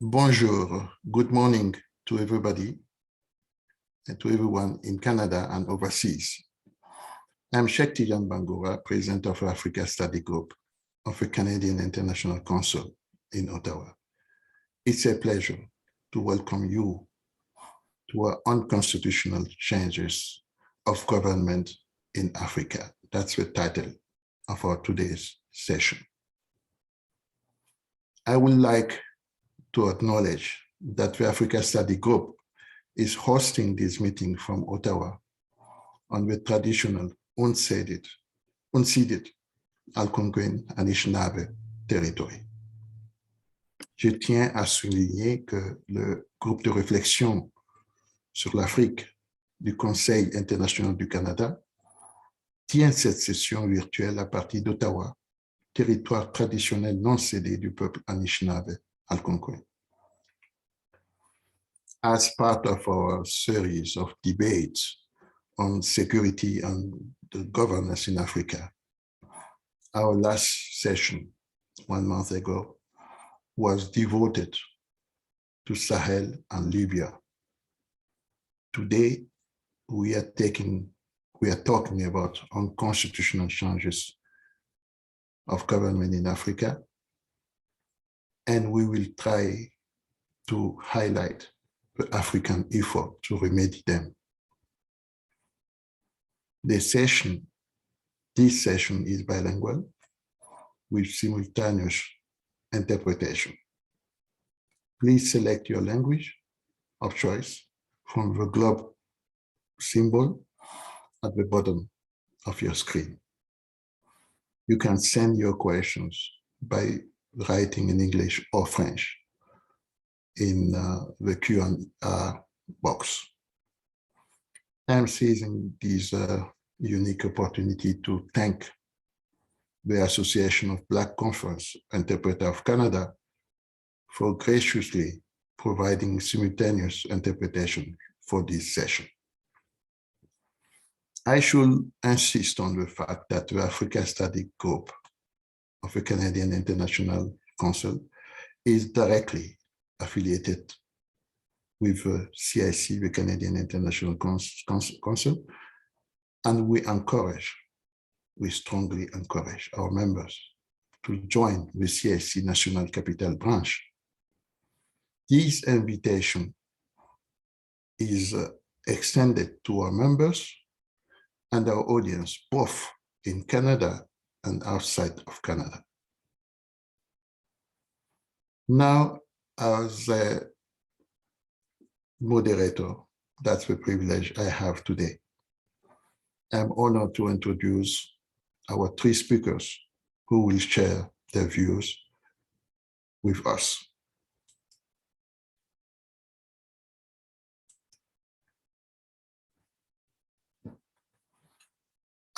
Bonjour, good morning to everybody and to everyone in Canada and overseas. I'm Shakti Jan Bangura, President of Africa Study Group of the Canadian International Council in Ottawa. It's a pleasure to welcome you to our unconstitutional changes of government in Africa. That's the title of our today's session. I would like to acknowledge that the Africa Study Group is hosting this meeting from Ottawa on the traditional unceded Algonquin Anishinaabe territory. Je tiens à souligner que le groupe de réflexion sur l'Afrique du Conseil international du Canada tient cette session virtuelle à partir d'Ottawa, territoire traditionnel non cédé du peuple Anishinaabe Algonquin. As part of our series of debates on security and the governance in Africa, our last session 1 month ago was devoted to Sahel and Libya. Today, we are talking about unconstitutional changes of government in Africa, and we will try to highlight the African effort to remedy them. This session is bilingual with simultaneous interpretation. Please select your language of choice from the globe symbol at the bottom of your screen. You can send your questions by writing in English or French in the Q&A box. I'm seizing this unique opportunity to thank the Association of Black Conference Interpreters of Canada for graciously providing simultaneous interpretation for this session. I should insist on the fact that the Africa Study Group of the Canadian International Council is directly affiliated with the CIC, the Canadian International Council, and we strongly encourage our members to join the CIC National Capital Branch. This invitation is extended to our members and our audience, both in Canada and outside of Canada. Now, as a moderator, that's the privilege I have today. I'm honored to introduce our 3 speakers who will share their views with us.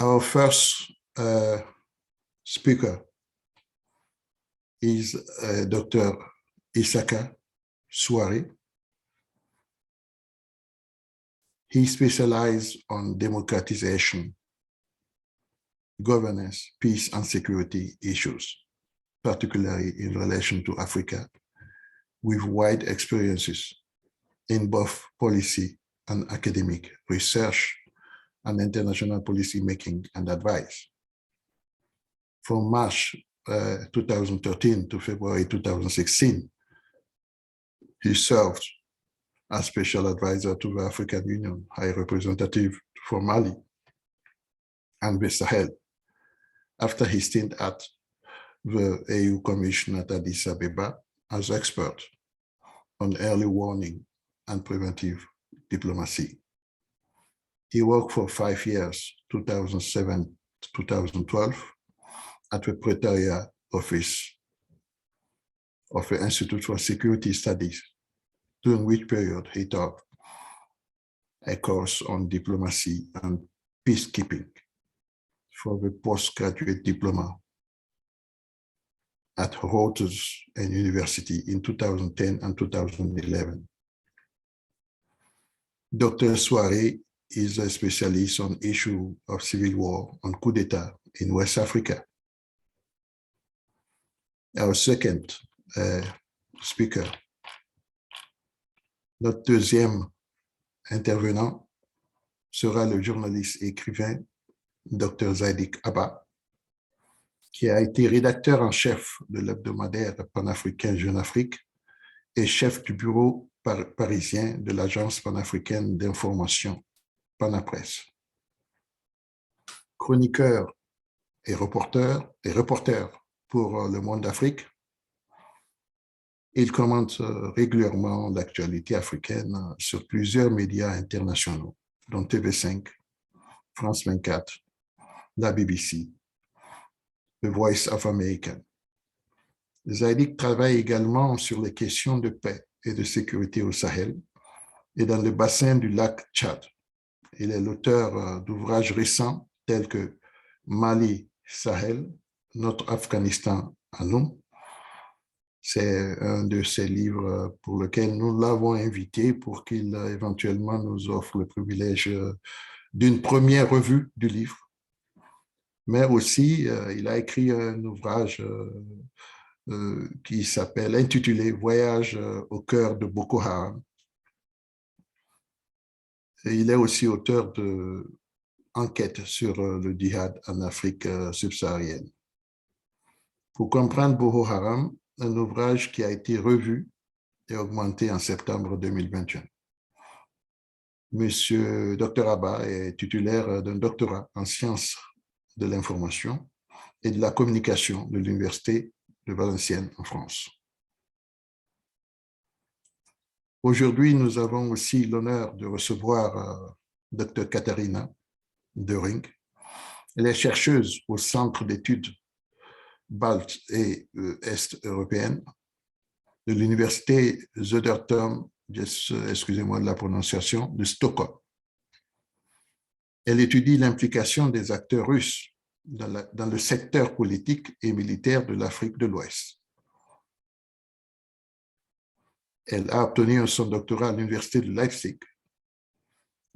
Our first speaker is Dr. Issaka Souare. He specializes on democratization, governance, peace, and security issues, particularly in relation to Africa, with wide experiences in both policy and academic research and international policy making and advice. From March 2013 to February 2016, he served as special advisor to the African Union High Representative for Mali and the Sahel, after his stint at the AU Commission at Addis Ababa as expert on early warning and preventive diplomacy. He worked for 5 years, 2007 to 2012, at the Pretoria office of the Institute for Security Studies, during which period he taught a course on diplomacy and peacekeeping for the postgraduate diploma at Reuters and University in 2010 and 2011. Dr. Souare is a specialist on issue of civil war and coup d'etat in West Africa. Our second speaker Notre deuxième intervenant sera le journaliste et écrivain Dr Zaïdik Abba, qui a été rédacteur en chef de l'hebdomadaire panafricain Jeune Afrique et chef du bureau parisien de l'Agence panafricaine d'information Panapresse. Chroniqueur et reporter pour Le Monde d'Afrique, il commente régulièrement l'actualité africaine sur plusieurs médias internationaux, dont TV5, France 24, la BBC, The Voice of America. Zaïdik travaille également sur les questions de paix et de sécurité au Sahel et dans le bassin du lac Tchad. Il est l'auteur d'ouvrages récents tels que Mali, Sahel, notre Afghanistan à nous. C'est un de ces livres pour lequel nous l'avons invité pour qu'il éventuellement nous offre le privilège d'une première revue du livre. Mais aussi, il a écrit un ouvrage qui s'appelle, intitulé « Voyage au cœur de Boko Haram ». Et il est aussi auteur de enquêtes sur le djihad en Afrique subsaharienne. Pour comprendre Boko Haram, un ouvrage qui a été revu et augmenté en septembre 2021. Monsieur Dr Abba est titulaire d'un doctorat en sciences de l'information et de la communication de l'Université de Valenciennes en France. Aujourd'hui, nous avons aussi l'honneur de recevoir Dr Katharina Döring. Elle est chercheuse au Centre d'études balte et est-européenne de l'Université Södertörn, excusez-moi de la prononciation, de Stockholm. Elle étudie l'implication des acteurs russes dans le secteur politique et militaire de l'Afrique de l'Ouest. Elle a obtenu son doctorat à l'Université de Leipzig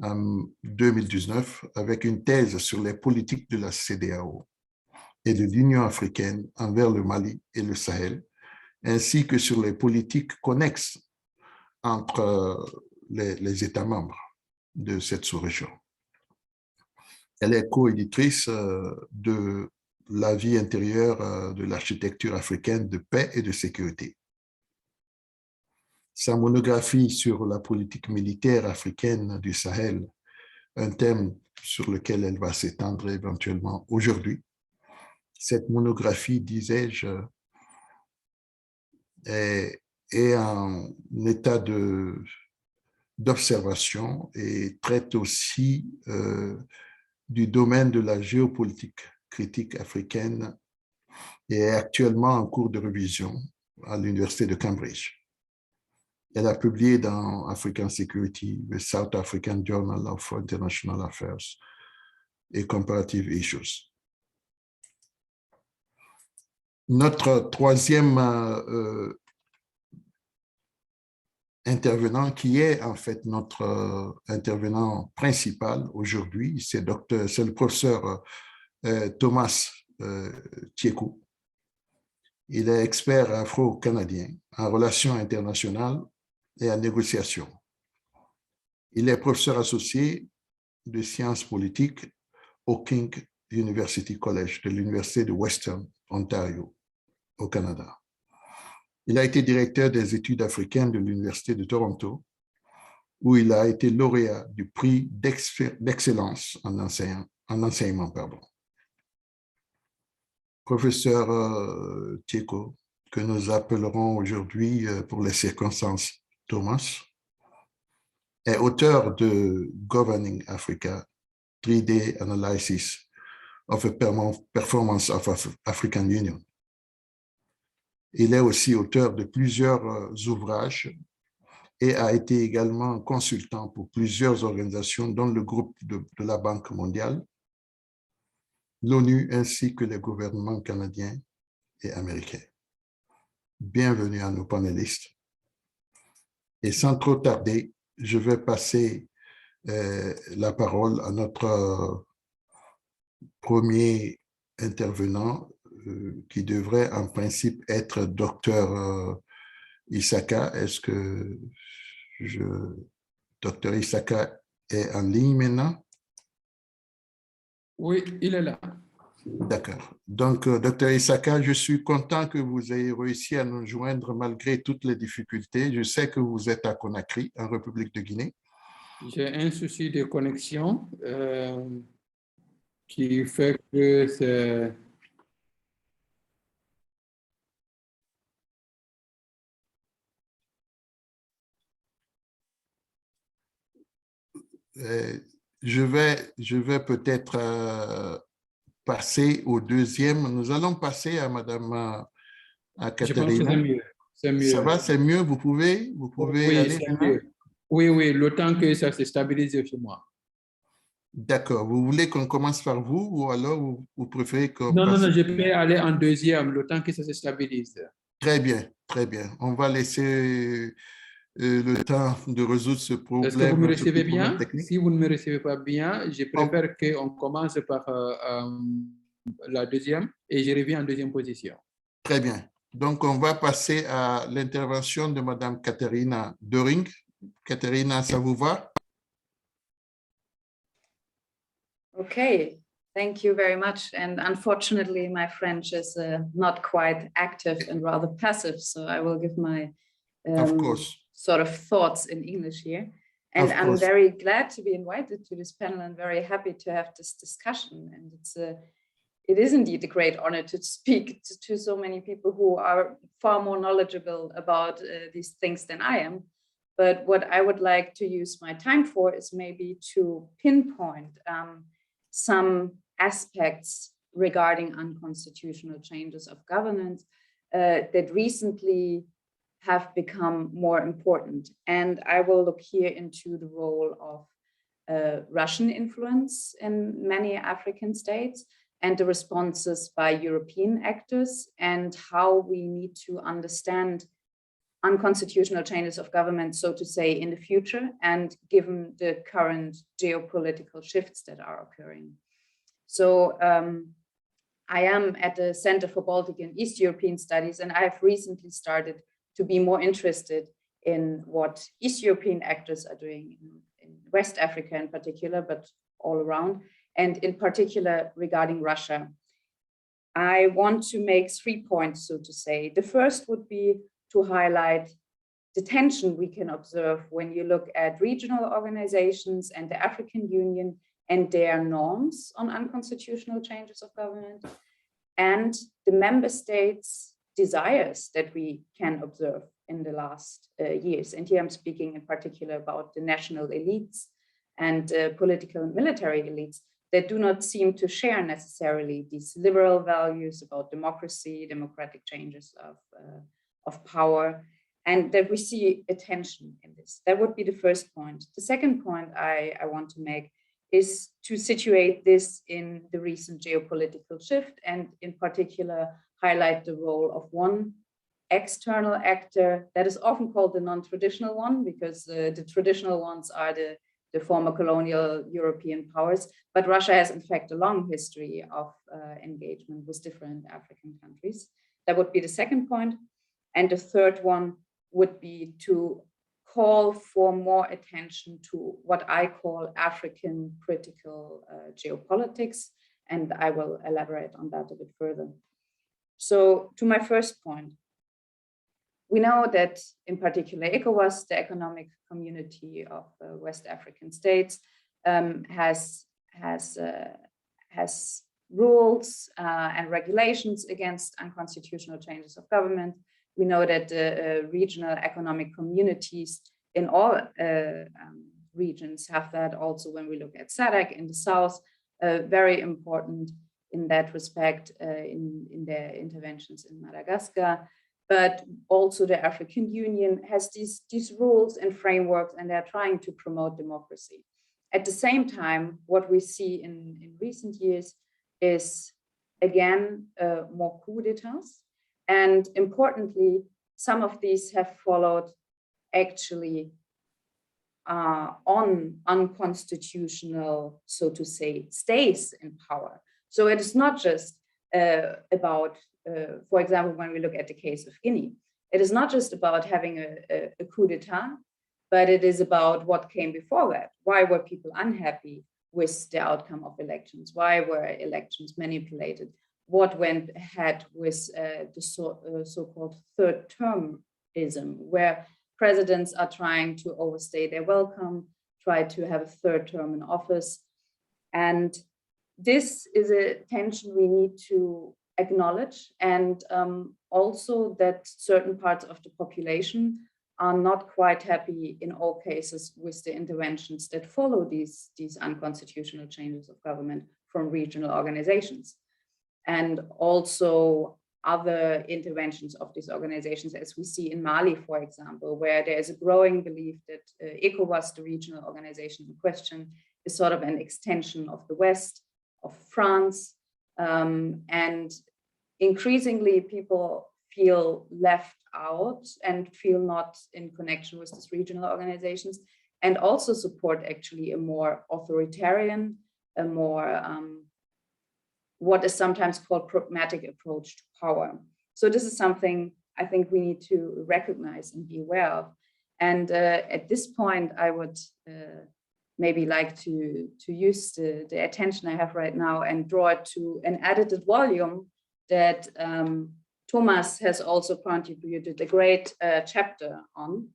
en 2019 avec une thèse sur les politiques de la CEDEAO et de l'Union africaine envers le Mali et le Sahel, ainsi que sur les politiques connexes entre les États membres de cette sous-région. Elle est co-éditrice de La vie intérieure de l'architecture africaine de paix et de sécurité. Sa monographie sur la politique militaire africaine du Sahel, un thème sur lequel elle va s'étendre éventuellement aujourd'hui. Cette monographie, disais-je, est en état d'observation et traite aussi du domaine de la géopolitique critique africaine et est actuellement en cours de révision à l'Université de Cambridge. Elle a publié dans African Security, the South African Journal of International Affairs et Comparative Issues. Notre troisième intervenant, qui est en fait notre intervenant principal aujourd'hui, c'est le professeur Thomas Tiekou. Il est expert afro-canadien en relations internationales et en négociation. Il est professeur associé de sciences politiques au King University College de l'Université de Western Ontario, au Canada. Il a été directeur des études africaines de l'Université de Toronto, où il a été lauréat du prix d'excellence en enseignement. Professeur Tiekou, que nous appellerons aujourd'hui, pour les circonstances, Thomas, est auteur de Governing Africa, 3D Analysis of a Performance of African Union. Il est aussi auteur de plusieurs ouvrages et a été également consultant pour plusieurs organisations, dont le groupe de la Banque mondiale, l'ONU ainsi que les gouvernements canadiens et américains. Bienvenue à nos panélistes. Et sans trop tarder, je vais passer la parole à notre premier intervenant, qui devrait en principe être docteur Isaka. Est-ce que Dr Isaka est en ligne maintenant. Oui, il est là. D'accord. Donc, Dr Isaka, je suis content que vous ayez réussi à nous joindre malgré toutes les difficultés. Je sais que vous êtes à Conakry, en République de Guinée. J'ai un souci de connexion qui fait que c'est... Je vais peut-être passer au deuxième. Nous allons passer à Madame à Caterina. Je pense que c'est mieux. C'est mieux. Ça va, c'est mieux? Vous pouvez Oui, aller c'est maintenant? mieux. Oui, oui, le temps que ça se stabilise chez moi. D'accord. Vous voulez qu'on commence par vous ou alors vous préférez qu'on Non, passe? non, non, je peux aller en deuxième, le temps que ça se stabilise. Très bien, très bien. On va laisser le temps de résoudre ce problème. Est-ce que vous me recevez bien? Technique. Si vous ne me recevez pas bien, je préfère qu'on commence par la deuxième et je reviens en deuxième position. Très bien. Donc, on va passer à l'intervention de Madame Caterina Doring. Caterina, ça vous va? Okay, thank you very much. And unfortunately, my French is not quite active and rather passive, so I will give my Of course. sort of thoughts in English here. And I'm very glad to be invited to this panel and very happy to have this discussion. And it is indeed a great honor to speak to so many people who are far more knowledgeable about these things than I am. But what I would like to use my time for is maybe to pinpoint some aspects regarding unconstitutional changes of governance that recently have become more important. And I will look here into the role of Russian influence in many African states and the responses by European actors and how we need to understand unconstitutional changes of government, so to say, in the future, and given the current geopolitical shifts that are occurring. So I am at the Center for Baltic and East European Studies, and I have recently started to be more interested in what East European actors are doing in West Africa in particular, but all around, and in particular regarding Russia. I want to make 3 points, so to say. The first would be to highlight the tension we can observe when you look at regional organizations and the African Union and their norms on unconstitutional changes of government, and the member states' desires that we can observe in the last years. And here I'm speaking in particular about the national elites and political and military elites that do not seem to share necessarily these liberal values about democracy, democratic changes of power, and that we see a tension in this. That would be the first point. The second point I want to make is to situate this in the recent geopolitical shift, and in particular highlight the role of one external actor that is often called the non-traditional one, because the traditional ones are the former colonial European powers, but Russia has in fact a long history of engagement with different African countries. That would be the second point. And the third one would be to call for more attention to what I call African critical geopolitics, and I will elaborate on that a bit further. So to my first point, we know that in particular ECOWAS, the economic community of West African states, has rules and regulations against unconstitutional changes of government. We know that regional economic communities in all regions have that. Also, when we look at SADC in the south, very important in that respect in their interventions in Madagascar. But also the African Union has these rules and frameworks, and they're trying to promote democracy. At the same time, what we see in recent years is, again, more coup d'etats. And importantly, some of these have followed actually on unconstitutional, so to say, stays in power. So it is not just about, for example, when we look at the case of Guinea, it is not just about having a coup d'etat but it is about what came before that. Why were people unhappy with the outcome of elections? Why were elections manipulated? What went ahead with the so-called third termism, where presidents are trying to overstay their welcome, try to have a third term in office. And this is a tension we need to acknowledge, and also that certain parts of the population are not quite happy in all cases with the interventions that follow these unconstitutional changes of government from regional organizations. And also other interventions of these organizations, as we see in Mali, for example, where there is a growing belief that ECOWAS, the regional organization in question, is sort of an extension of the West, of France, and increasingly people feel left out and feel not in connection with these regional organizations, and also support actually a more authoritarian, a more what is sometimes called pragmatic approach to power. So this is something I think we need to recognize and be aware of. And at this point, I would maybe like to use the attention I have right now and draw it to an edited volume that Thomas has also contributed a great chapter on.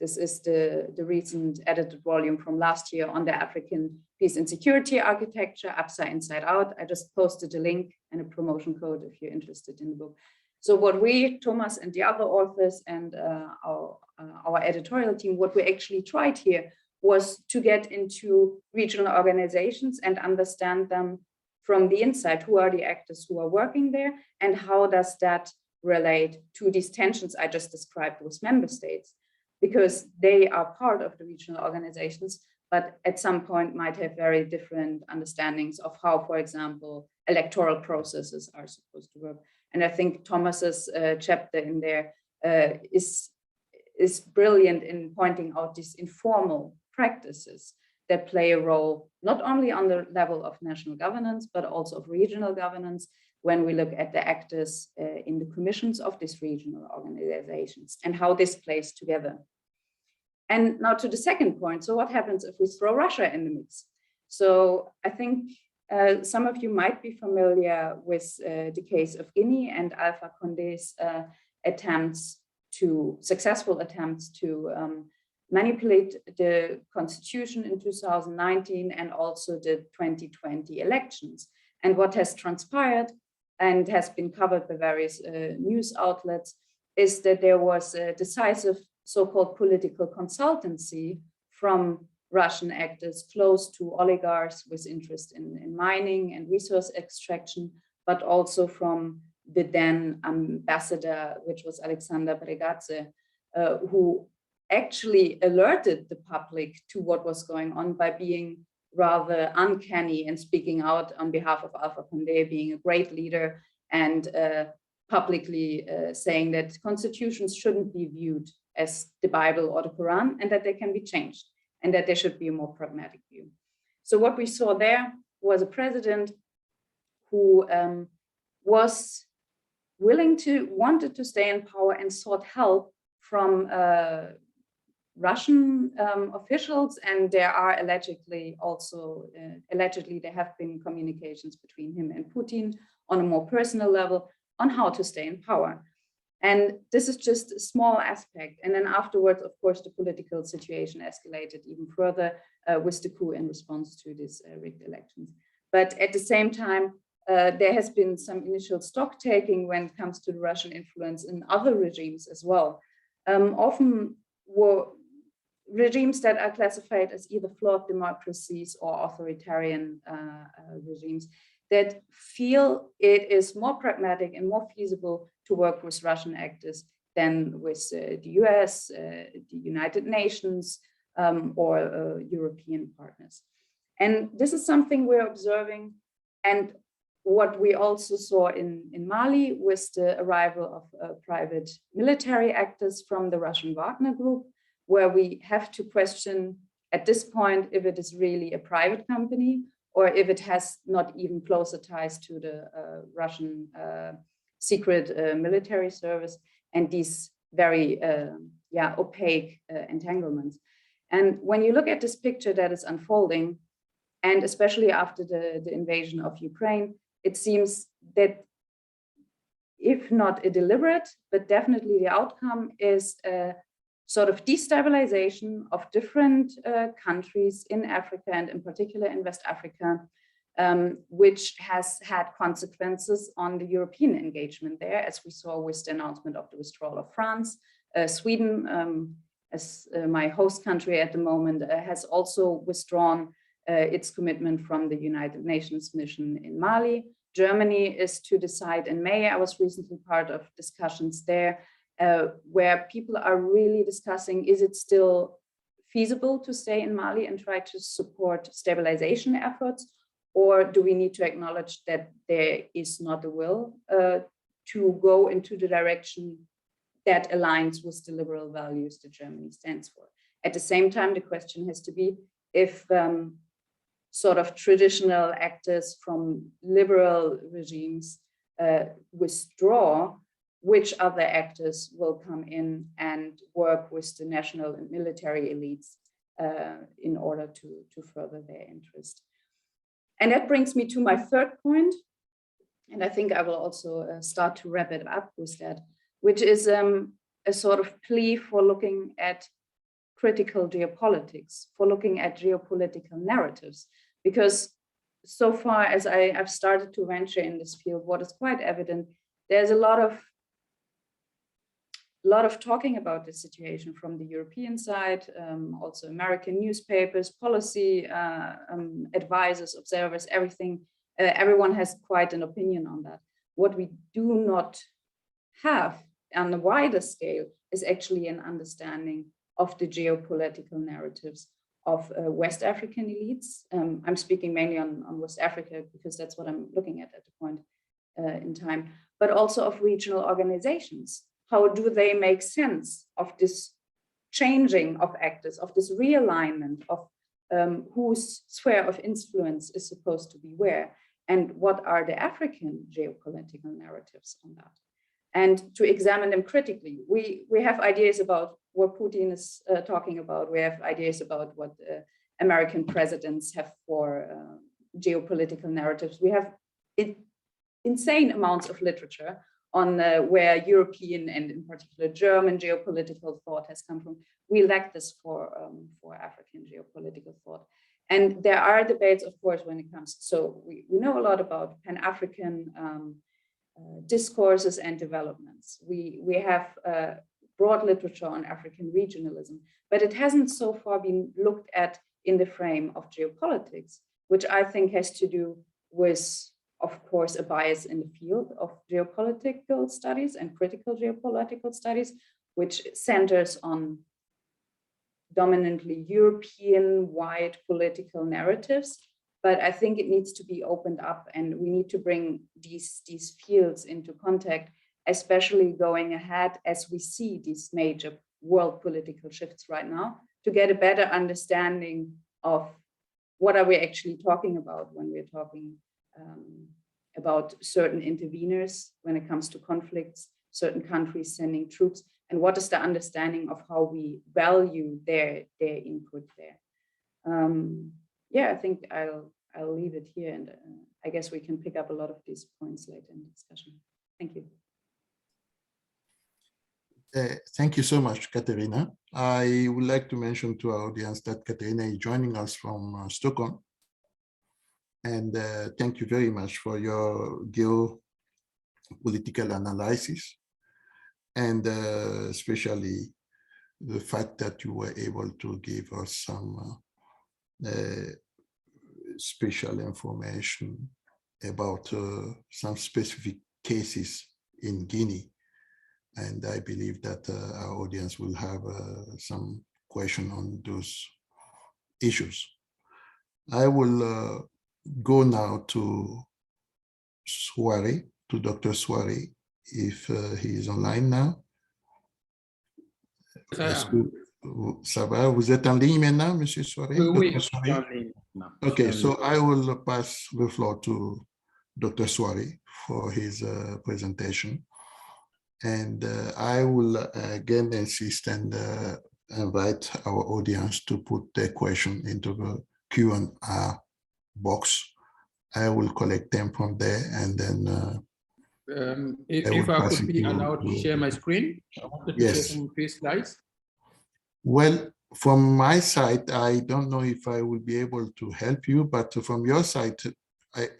This is the recent edited volume from last year on the African peace and security architecture, Upside Inside Out. I just posted a link and a promotion code if you're interested in the book. So what we, Thomas and the other authors and our editorial team, what we actually tried here was to get into regional organizations and understand them from the inside. Who are the actors who are working there, and how does that relate to these tensions I just described with member states? Because they are part of the regional organizations, but at some point might have very different understandings of how, for example, electoral processes are supposed to work. And I think Thomas's chapter in there is brilliant in pointing out these informal practices that play a role not only on the level of national governance, but also of regional governance, when we look at the actors in the commissions of these regional organizations and how this plays together. And now to the second point. So what happens if we throw Russia in the mix? So I think some of you might be familiar with the case of Guinea and Alpha Condé's successful attempts to manipulate the constitution in 2019 and also the 2020 elections. And what has transpired and has been covered by various news outlets is that there was a decisive so-called political consultancy from Russian actors close to oligarchs with interest in mining and resource extraction, but also from the then ambassador, which was Alexander Bregadze, who actually alerted the public to what was going on by being rather uncanny and speaking out on behalf of Alpha Condé, being a great leader, and publicly saying that constitutions shouldn't be viewed as the Bible or the Quran, and that they can be changed, and that there should be a more pragmatic view. So what we saw there was a president who was wanted to stay in power and sought help from Russian officials, and there are allegedly there have been communications between him and Putin on a more personal level on how to stay in power. And this is just a small aspect. And then afterwards, of course, the political situation escalated even further with the coup in response to these rigged elections. But at the same time, there has been some initial stock taking when it comes to the Russian influence in other regimes as well. Often were regimes that are classified as either flawed democracies or authoritarian regimes that feel it is more pragmatic and more feasible to work with Russian actors than with the US, the United Nations, or European partners. And this is something we're observing. And what we also saw in Mali with the arrival of private military actors from the Russian Wagner group, where we have to question at this point if it is really a private company or if it has not even closer ties to the Russian secret military service. And these very opaque entanglements. And when you look at this picture that is unfolding, and especially after the invasion of Ukraine, it seems that if not a deliberate, but definitely the outcome is a sort of destabilization of different countries in Africa, and in particular in West Africa, which has had consequences on the European engagement there, as we saw with the announcement of the withdrawal of France. Sweden, as my host country at the moment, has also withdrawn its commitment from the United Nations mission in Mali. Germany is to decide in May. I was recently part of discussions there where people are really discussing, is it still feasible to stay in Mali and try to support stabilization efforts? Or do we need to acknowledge that there is not a will to go into the direction that aligns with the liberal values that Germany stands for? At the same time, the question has to be if sort of traditional actors from liberal regimes withdraw, which other actors will come in and work with the national and military elites in order to further their interest. And that brings me to my third point, and I think I will also start to wrap it up with that, which is a sort of plea for looking at critical geopolitics, for looking at geopolitical narratives, because so far as I've started to venture in this field, what is quite evident, there's a lot of talking about the situation from the European side, also American newspapers, policy advisors, observers, everything. Everyone has quite an opinion on that. What we do not have on a wider scale is actually an understanding of the geopolitical narratives of West African elites. I'm speaking mainly on West Africa because that's what I'm looking at the point in time, but also of regional organizations. How do they make sense of this changing of actors, of this realignment of whose sphere of influence is supposed to be where? And what are the African geopolitical narratives on that? And to examine them critically. We have ideas about what Putin is talking about. We have ideas about what American presidents have for geopolitical narratives. We have insane amounts of literature on where European and in particular German geopolitical thought has come from. We lack this for African geopolitical thought. And there are debates, of course, when it comes. So we know a lot about Pan-African discourses and developments. We have broad literature on African regionalism, but it hasn't so far been looked at in the frame of geopolitics, which I think has to do with, of course, a bias in the field of geopolitical studies and critical geopolitical studies, which centers on dominantly European-wide political narratives. But I think it needs to be opened up, and we need to bring these fields into contact, especially going ahead as we see these major world political shifts right now, to get a better understanding of what are we actually talking about when we're talking about certain interveners when it comes to conflicts, certain countries sending troops, and what is the understanding of how we value their input there. Yeah, I think I'll leave it here, and I guess we can pick up a lot of these points later in the discussion. Thank you. Thank you so much, Katerina. I would like to mention to our audience that Katerina is joining us from Stockholm. And thank you very much for your geopolitical analysis, and especially the fact that you were able to give us some special information about some specific cases in Guinea. And I believe that our audience will have some question on those issues. I will go now to Soirée, to Dr. Soirée, if he is online now. Ça va? Vous êtes en ligne maintenant, Monsieur Soirée? Oui, je suis en ligne. Okay, so I will pass the floor to Dr. Soirée for his presentation. And I will again insist and invite our audience to put their question into the Q&A box. I will collect them from there, and then if I could be allowed to share my screen, I wanted to share some few slides. Well, from my side, I don't know if I will be able to help you, but from your side,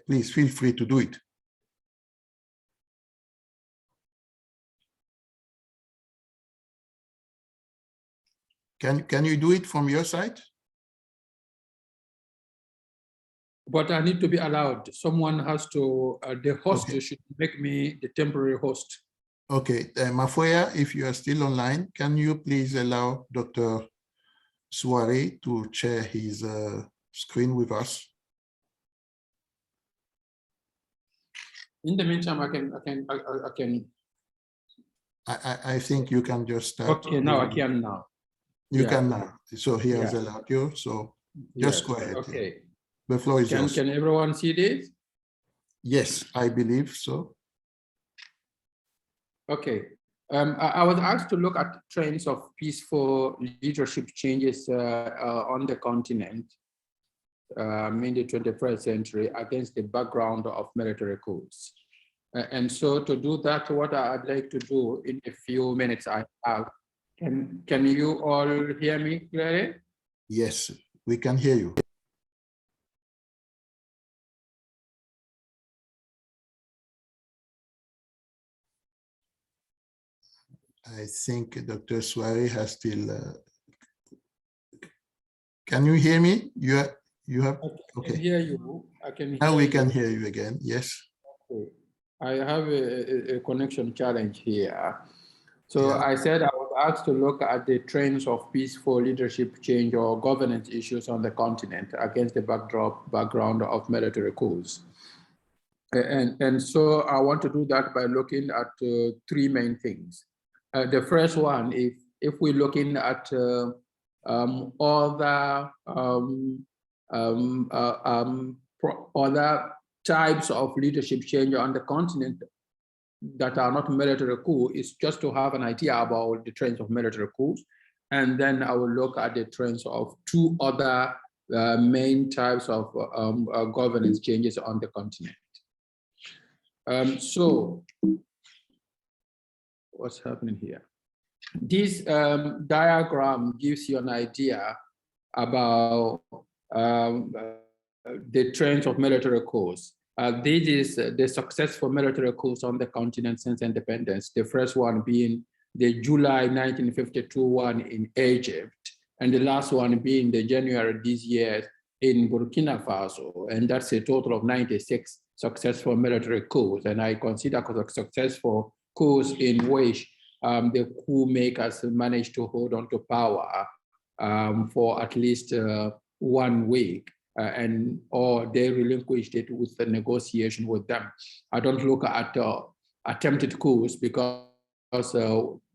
please feel free to do it. Can you do it from your side? But I need to be allowed. Someone has to, the host should make me the temporary host. Okay, Mafoya, if you are still online, can you please allow Dr. Suare to share his screen with us? In the meantime, I think you can just start. Okay, now I can now. You can now. So he has allowed you. So just go ahead. Okay. The floor is yours. Can everyone see this? Yes, I believe so. Okay. I was asked to look at trends of peaceful leadership changes on the continent in the 21st century against the background of military coups. And so to do that, what I'd like to do in a few minutes I have, can you all hear me clearly? Yes, we can hear you. I think Dr. Suare has still. Can you hear me? You have. I can hear you. I can. Now we can hear you again. Yes. Okay. I have a connection challenge here. So I said I was asked to look at the trends of peaceful leadership change or governance issues on the continent against the background of military coups. And so I want to do that by looking at three main things. The first one, if we're looking at other types of leadership change on the continent that are not military coup, is just to have an idea about the trends of military coups. And then I will look at the trends of two other main types of governance changes on the continent. So what's happening here? This diagram gives you an idea about the trends of military coups. This is the successful military coups on the continent since independence. The first one being the July 1952 one in Egypt, and the last one being the January this year in Burkina Faso. And that's a total of 96 successful military coups. And I consider successful coups in which the coup makers managed to hold on to power for at least 1 week. Or they relinquished it with the negotiation with them. I don't look at attempted coups because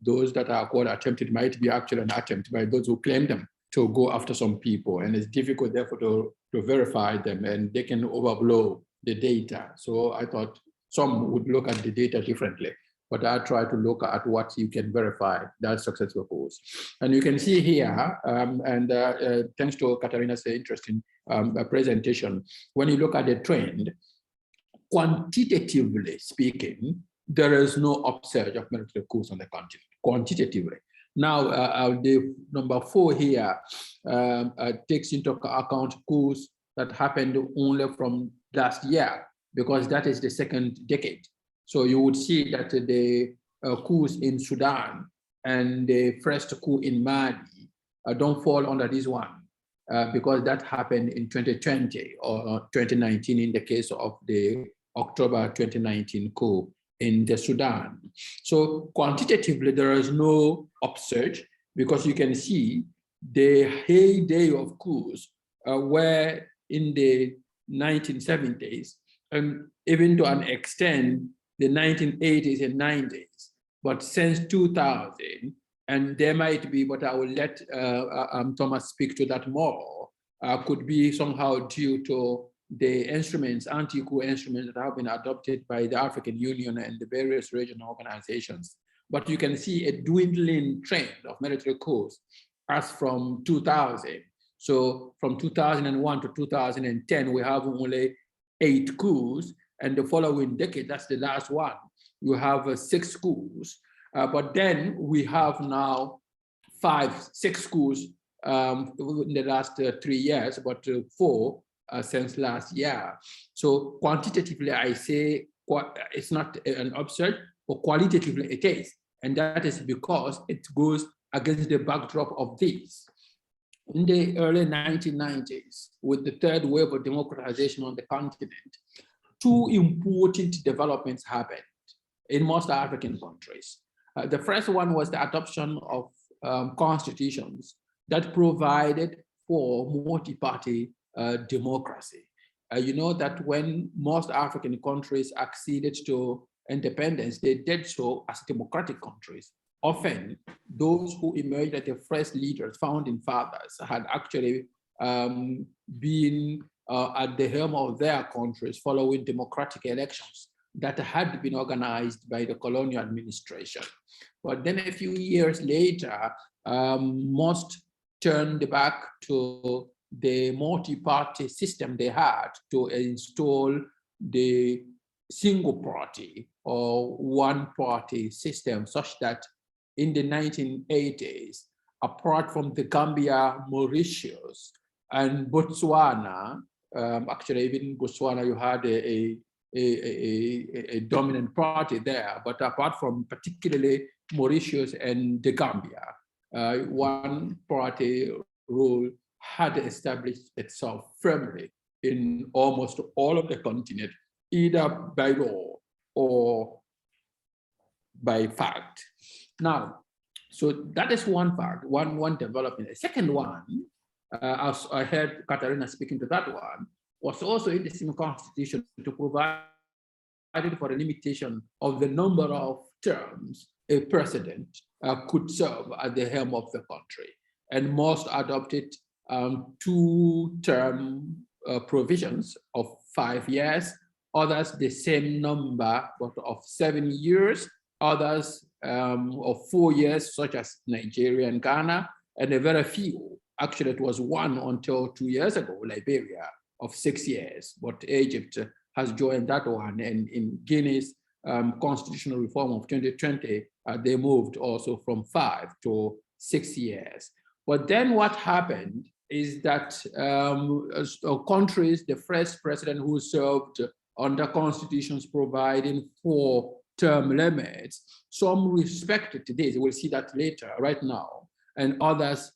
those that are called attempted might be actually an attempt by those who claim them to go after some people, and it's difficult therefore to verify them, and they can overblow the data. So I thought some would look at the data differently, but I try to look at what you can verify that successful coups. And you can see here, thanks to Katarina's interesting presentation, when you look at the trend, quantitatively speaking, there is no upsurge of military coups on the continent, quantitatively. Now, the number 4 here takes into account coups that happened only from last year, because that is the second decade. So you would see that the coups in Sudan and the first coup in Mali don't fall under this one, because that happened in 2020 or 2019 in the case of the October 2019 coup in the Sudan. So quantitatively, there is no upsurge, because you can see the heyday of coups were in the 1970s, and even to an extent, the 1980s and 90s. But since 2000, and there might be, but I will let Thomas speak to that more, could be somehow due to the instruments, anti-coup instruments that have been adopted by the African Union and the various regional organizations but you can see a dwindling trend of military coups as from 2000. So from 2001 to 2010, we have only 8 coups, and the following decade, that's the last one, you have 6 coups. But then we have now 6 coups in the last 3 years, but 4 since last year. So quantitatively, I say it's not an upsurge, but qualitatively it is. And that is because it goes against the backdrop of this. In the early 1990s, with the third wave of democratization on the continent, 2 important developments happened in most African countries. The first one was the adoption of constitutions that provided for multi-party democracy. You know that when most African countries acceded to independence, they did so as democratic countries. Often, those who emerged as the first leaders, founding fathers, had actually been at the helm of their countries following democratic elections that had been organized by the colonial administration. But then a few years later, most turned back to the multi-party system they had to install the single party or one-party system, such that in the 1980s, apart from the Gambia, Mauritius, and Botswana, actually even in Botswana, you had a dominant party there, but apart from particularly Mauritius and the Gambia, one party rule had established itself firmly in almost all of the continent, either by law or by fact. Now, so that is one fact, one development. The second one, as I heard Katarina speaking to that one, was also in the same constitution to provide for a limitation of the number of terms a president could serve at the helm of the country. And most adopted 2-term provisions of 5 years, others the same number, but of 7 years, others of 4 years, such as Nigeria and Ghana, and a very few. Actually, it was one until 2 years ago, Liberia, of 6 years, but Egypt has joined that one. And in Guinea's constitutional reform of 2020, they moved also from 5 to 6 years. But then what happened is that countries, the first president who served under constitutions providing for term limits, some respected this, we'll see that later, right now, and others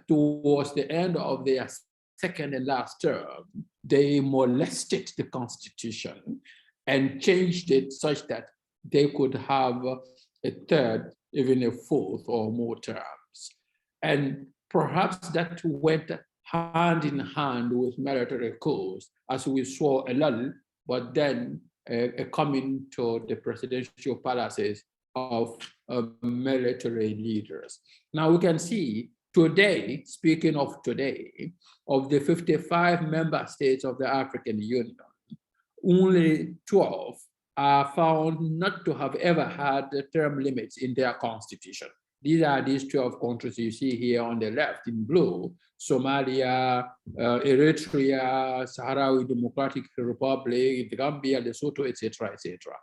towards the end of their second and last term, they molested the constitution and changed it such that they could have a third, even a fourth or more terms. And perhaps that went hand in hand with military coups, as we saw a lull, but then a coming to the presidential palaces of military leaders. Now we can see today, speaking of today, of the 55 member states of the African Union, only 12 are found not to have ever had the term limits in their constitution. These are these 12 countries you see here on the left in blue: Somalia, Eritrea, Sahrawi Democratic Republic, the Gambia, Lesotho, etc., etc.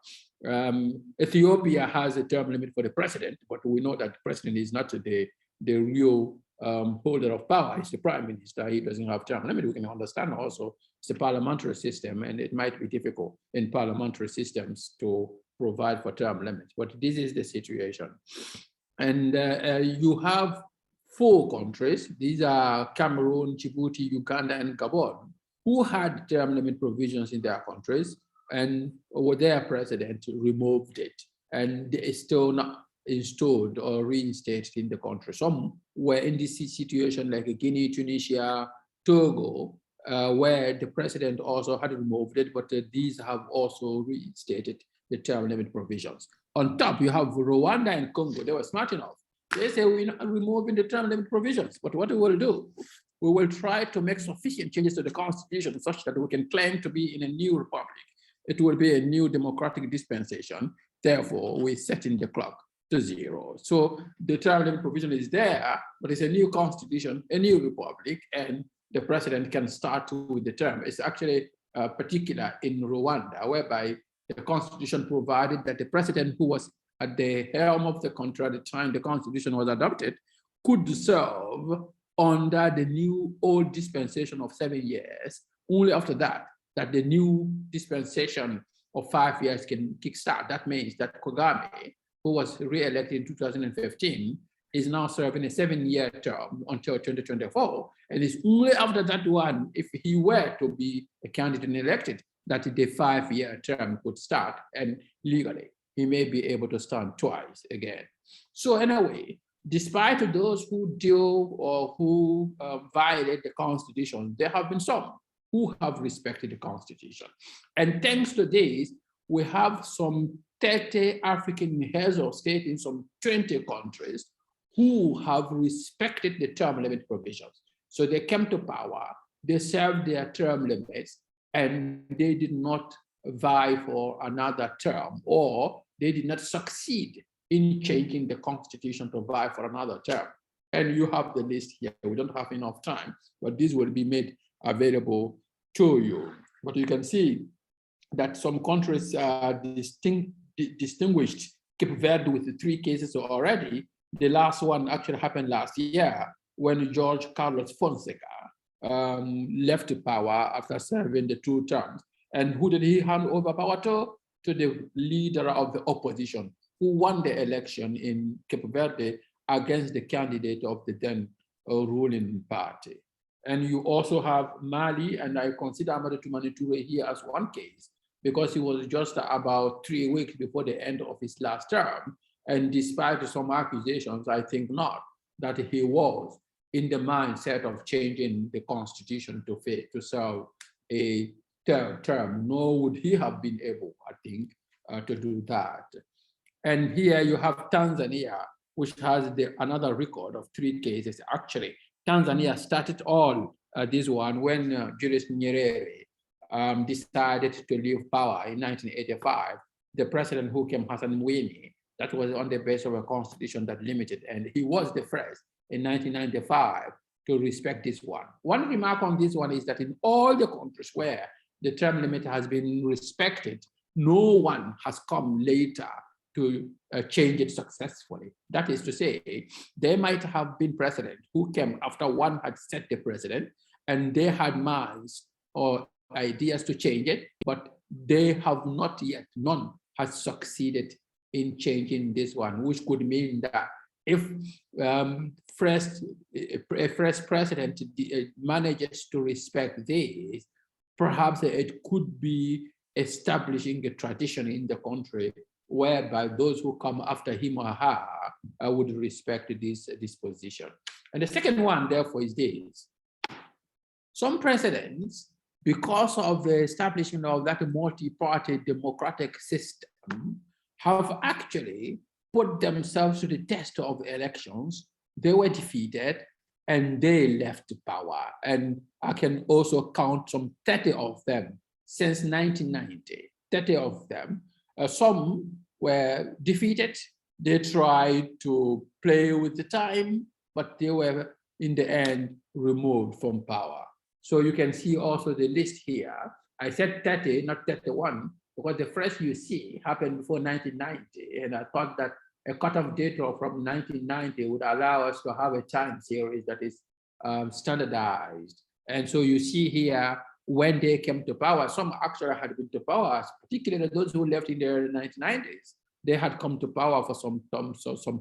Ethiopia has a term limit for the president, but we know that the president is not the real holder of power. It's the prime minister. He doesn't have term limit. We can understand also it's a parliamentary system, and it might be difficult in parliamentary systems to provide for term limits. But this is the situation. And you have 4 countries. These are Cameroon, Djibouti, Uganda, and Gabon, who had term limit provisions in their countries, and their president removed it, and it's still not installed or reinstated in the country. Some were in this situation like Guinea, Tunisia, Togo, where the president also had removed it, but these have also reinstated the term limit provisions. On top, you have Rwanda and Congo. They were smart enough. They say we're not removing the term limit provisions, but what we will do, we will try to make sufficient changes to the constitution such that we can claim to be in a new republic. It will be a new democratic dispensation. Therefore, we set in the clock to 0. So the term limit provision is there, but it's a new constitution, a new republic, and the president can start with the term. It's actually particular in Rwanda, whereby the constitution provided that the president who was at the helm of the country at the time the constitution was adopted could serve under the new old dispensation of 7 years. Only after that, that the new dispensation of 5 years can kickstart. That means that Kagame, who was re-elected in 2015, is now serving a 7-year term until 2024. And it's only after that one, if he were to be a candidate and elected, that the 5-year term could start, and legally he may be able to stand twice again. So anyway, despite those who deal or who violate the Constitution, there have been some who have respected the Constitution. And thanks to this, we have some 30 African heads of state in some 20 countries who have respected the term limit provisions. So they came to power, they served their term limits, and they did not vie for another term, or they did not succeed in changing the constitution to vie for another term. And you have the list here. We don't have enough time, but this will be made available to you. But you can see that some countries are distinguished Cape Verde with the 3 cases already. The last one actually happened last year when George Carlos Fonseca left power after serving the 2 terms. And who did he hand over power to? To the leader of the opposition, who won the election in Cape Verde against the candidate of the then ruling party. And you also have Mali, and I consider Amadou Toumani Touré here as one case, because he was just about 3 weeks before the end of his last term. And despite some accusations, I think not, that he was in the mindset of changing the constitution to serve a third term, nor would he have been able, I think, to do that. And here you have Tanzania, which has another record of 3 cases. Actually, Tanzania started all this one when Julius Nyerere decided to leave power in 1985. The president who came, Hassan Mwinyi, that was on the basis of a constitution that limited, and he was the first in 1995 to respect this one. One remark on this one is that in all the countries where the term limit has been respected, no one has come later to change it successfully. That is to say, there might have been presidents who came after one had set the precedent, and they had minds or ideas to change it, but they have not yet, none has succeeded in changing this one, which could mean that if a fresh president manages to respect this, perhaps it could be establishing a tradition in the country whereby those who come after him or her would respect this position. And the second one, therefore, is this. Some presidents, because of the establishment of that multi-party democratic system, have actually put themselves to the test of elections. They were defeated and they left power. And I can also count some 30 of them since 1990, 30 of them. Some were defeated. They tried to play with the time, but they were in the end removed from power. So you can see also the list here. I said 30, not 31, because the first you see happened before 1990. And I thought that a cutoff data from 1990 would allow us to have a time series that is standardized. And so you see here, when they came to power, some actually had been to power, particularly those who left in the early 1990s. They had come to power for some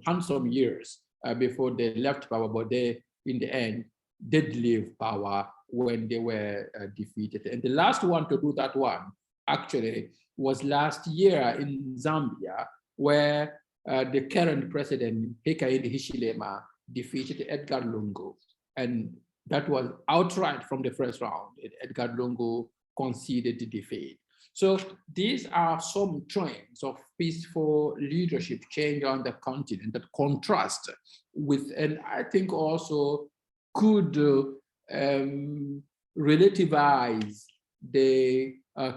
handsome years before they left power, but they, in the end, did leave power when they were defeated. And the last one to do that one, actually, was last year in Zambia, where the current president, Hakainde Hichilema, defeated Edgar Lungu. And that was outright from the first round. Edgar Lungu conceded the defeat. So these are some trends of peaceful leadership change on the continent that contrast with, and I think also could relativize the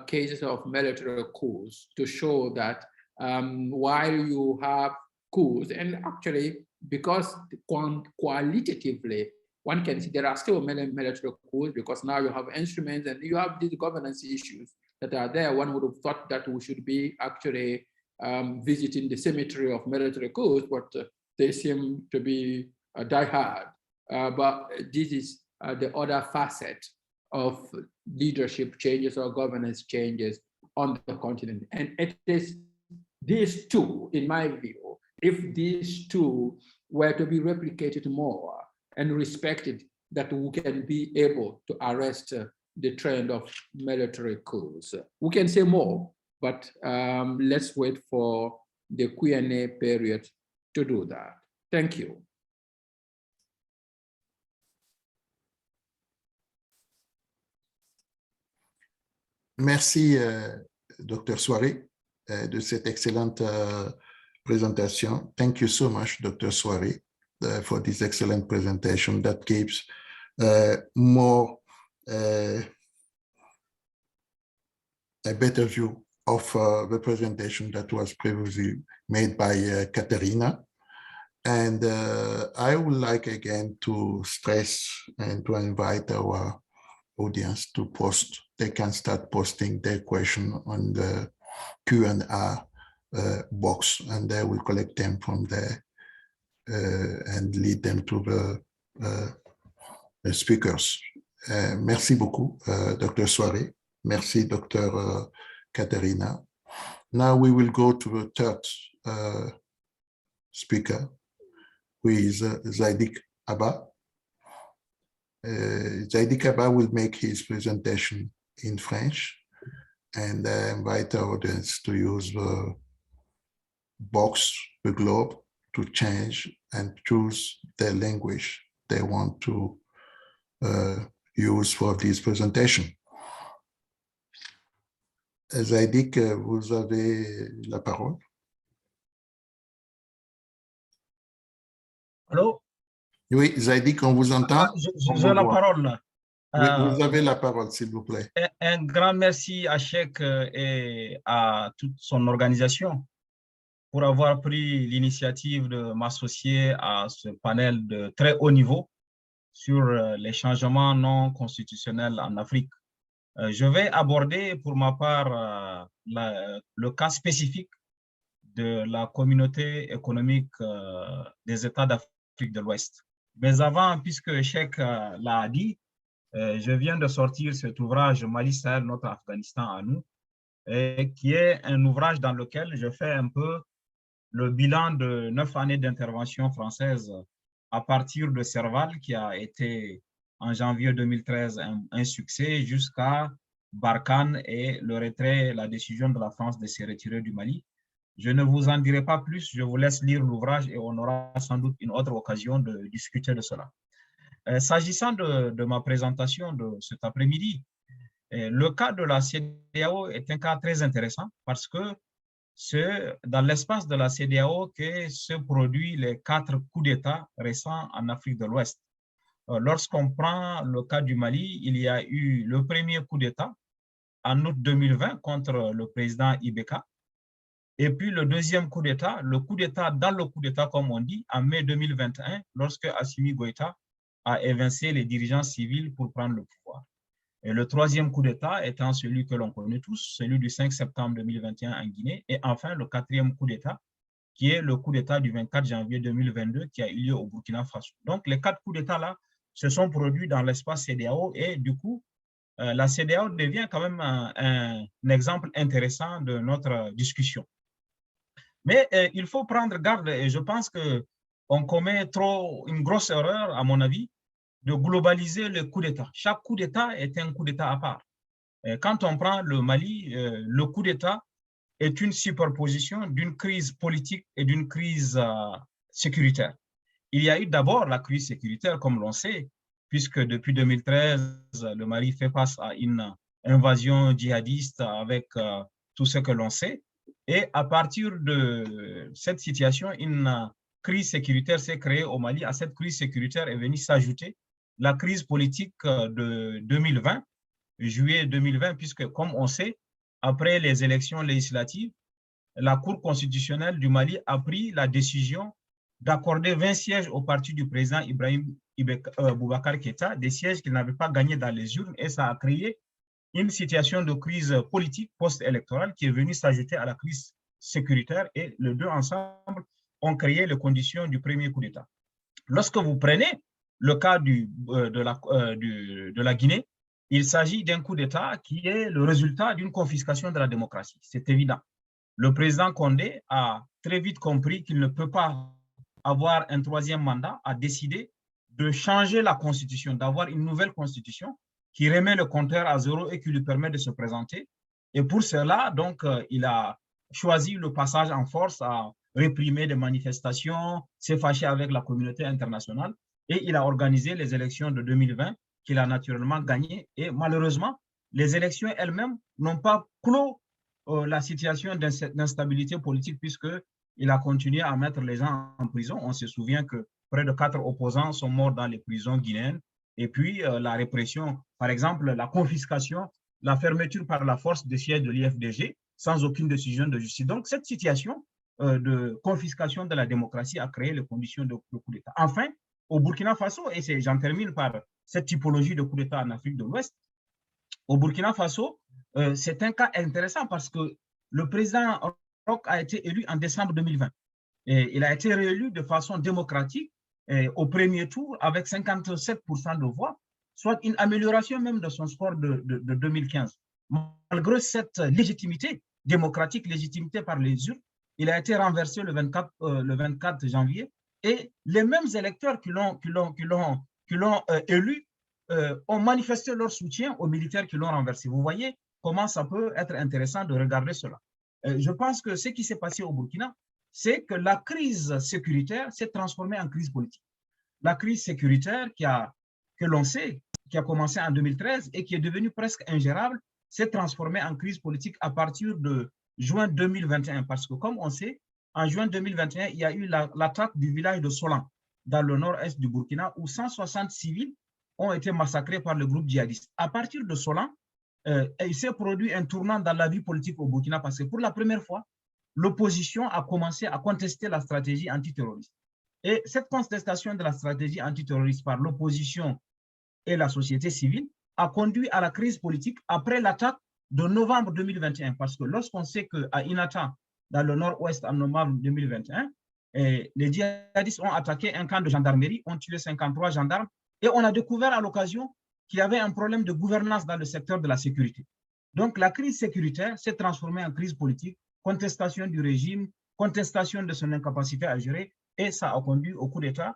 cases of military coups to show that while you have coups. And actually, because qualitatively, one can see there are still military coups because now you have instruments and you have these governance issues that are there. One would have thought that we should be actually visiting the cemetery of military coups, but they seem to be die hard. But this is the other facet of leadership changes or governance changes on the continent. And it is these two, in my view, if these two were to be replicated more and respected, that we can be able to arrest the trend of military coups. We can say more, but let's wait for the Q&A period to do that. Thank you. Merci, Dr. Soiré, de cette excellente presentation. Thank you so much, Dr. Soiré, for this excellent presentation that gives more a better view of the presentation that was previously made by Katerina. And I would like again to stress and to invite our audience to post. They can start posting their question on the Q&A box, and they will collect them from there and lead them to the speakers. Merci beaucoup, Dr. Soiré. Merci, Dr. Katerina. Now we will go to the third speaker, who is Zadik Abba. Zadik Abba will make his presentation in French, and I invite our audience to use the box, the globe, to change and choose the language they want to use for this presentation. Zadik, vous avez la parole. Allô? Oui, Zadik, on vous entend? J'ai la parole là. Oui, vous avez la parole, s'il vous plaît. Un grand merci à Cheikh et à toute son organisation pour avoir pris l'initiative de m'associer à ce panel de très haut niveau sur les changements non constitutionnels en Afrique. Je vais aborder pour ma part le cas spécifique de la communauté économique des États d'Afrique de l'Ouest. Mais avant, puisque Cheikh l'a dit, je viens de sortir cet ouvrage Mali Sahel, notre Afghanistan à nous, qui est un ouvrage dans lequel je fais un peu le bilan de 9 années d'intervention française à partir de Serval, qui a été en janvier 2013 un succès, jusqu'à Barkhane et le retrait, la décision de la France de se retirer du Mali. Je ne vous en dirai pas plus, je vous laisse lire l'ouvrage et on aura sans doute une autre occasion de discuter de cela. S'agissant de ma présentation de cet après-midi, le cas de la CEDEAO est un cas très intéressant parce que c'est dans l'espace de la CEDEAO que se produisent les 4 coups d'État récents en Afrique de l'Ouest. Lorsqu'on prend le cas du Mali, il y a eu le premier coup d'État en août 2020 contre le président Ibeka. Et puis le deuxième coup d'État, le coup d'État dans le coup d'État, comme on dit, en mai 2021, lorsque Assimi Goïta a évincé les dirigeants civils pour prendre le pouvoir. Et le troisième coup d'État étant celui que l'on connaît tous, celui du 5 septembre 2021 en Guinée. Et enfin, le quatrième coup d'État, qui est le coup d'État du 24 janvier 2022 qui a eu lieu au Burkina Faso. Donc, les 4 coups d'État-là se sont produits dans l'espace CEDEAO et du coup, la CEDEAO devient quand même un exemple intéressant de notre discussion. Mais il faut prendre garde et je pense qu'on commet une grosse erreur, à mon avis, de globaliser le coup d'État. Chaque coup d'État est un coup d'État à part. Quand on prend le Mali, le coup d'État est une superposition d'une crise politique et d'une crise sécuritaire. Il y a eu d'abord la crise sécuritaire, comme l'on sait, puisque depuis 2013, le Mali fait face à une invasion djihadiste avec tout ce que l'on sait. Et à partir de cette situation, une crise sécuritaire s'est créée au Mali. À cette crise sécuritaire est venue s'ajouter la crise politique de 2020, juillet 2020, puisque comme on sait, après les élections législatives, la Cour constitutionnelle du Mali a pris la décision d'accorder 20 sièges au parti du président Ibrahim Boubacar Keïta, des sièges qu'il n'avait pas gagnés dans les urnes, et ça a créé une situation de crise politique post-électorale qui est venue s'ajouter à la crise sécuritaire, et les deux ensemble ont créé les conditions du premier coup d'État. Lorsque vous prenez le cas de la Guinée, il s'agit d'un coup d'État qui est le résultat d'une confiscation de la démocratie, c'est évident. Le président Condé a très vite compris qu'il ne peut pas avoir un troisième mandat, a décidé de changer la constitution, d'avoir une nouvelle constitution qui remet le compteur à zéro et qui lui permet de se présenter. Et pour cela, donc, il a choisi le passage en force, à réprimer des manifestations, s'est fâché avec la communauté internationale, et il a organisé les élections de 2020 qu'il a naturellement gagnées. Et malheureusement, les élections elles-mêmes n'ont pas clos la situation d'instabilité politique, puisqu'il a continué à mettre les gens en prison. On se souvient que près de 4 opposants sont morts dans les prisons guinéennes. Et puis la répression, par exemple, la confiscation, la fermeture par la force des sièges de l'IFDG sans aucune décision de justice. Donc cette situation de confiscation de la démocratie a créé les conditions de coup d'État. Enfin, au Burkina Faso, et j'en termine par cette typologie de coup d'État en Afrique de l'Ouest, au Burkina Faso, c'est un cas intéressant parce que le président Roch a été élu en décembre 2020. Et il a été réélu de façon démocratique au premier tour avec 57% de voix, soit une amélioration même de son score de 2015. Malgré cette légitimité démocratique, légitimité par les urnes, il a été renversé le 24 janvier, et les mêmes électeurs qui l'ont élu ont manifesté leur soutien aux militaires qui l'ont renversé. Vous voyez comment ça peut être intéressant de regarder cela. Je pense que ce qui s'est passé au Burkina, c'est que la crise sécuritaire s'est transformée en crise politique. La crise sécuritaire que l'on sait, qui a commencé en 2013 et qui est devenue presque ingérable, s'est transformée en crise politique à partir de juin 2021. Parce que comme on sait, en juin 2021, il y a eu l'attaque du village de Solan, dans le nord-est du Burkina, où 160 civils ont été massacrés par le groupe djihadiste. À partir de Solan, il s'est produit un tournant dans la vie politique au Burkina, parce que pour la première fois, l'opposition a commencé à contester la stratégie antiterroriste. Et cette contestation de la stratégie antiterroriste par l'opposition et la société civile a conduit à la crise politique après l'attaque de novembre 2021. Parce que lorsqu'on sait qu'à Inata, dans le nord-ouest, en novembre 2021, les djihadistes ont attaqué un camp de gendarmerie, ont tué 53 gendarmes, et on a découvert à l'occasion qu'il y avait un problème de gouvernance dans le secteur de la sécurité. Donc la crise sécuritaire s'est transformée en crise politique, contestation du régime, contestation de son incapacité à gérer, et ça a conduit au coup d'État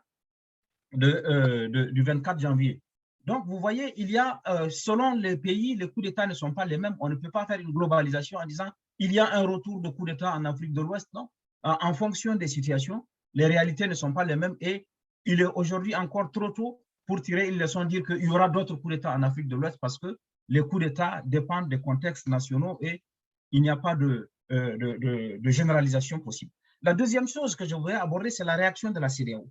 du 24 janvier. Donc, vous voyez, il y a, selon les pays, les coups d'État ne sont pas les mêmes. On ne peut pas faire une globalisation en disant il y a un retour de coup d'État en Afrique de l'Ouest. Non, en fonction des situations, les réalités ne sont pas les mêmes, et il est aujourd'hui encore trop tôt pour tirer une leçon, dire qu'il y aura d'autres coups d'État en Afrique de l'Ouest, parce que les coups d'État dépendent des contextes nationaux et il n'y a pas de généralisation possible. La deuxième chose que je voudrais aborder, c'est la réaction de la CEDEAO.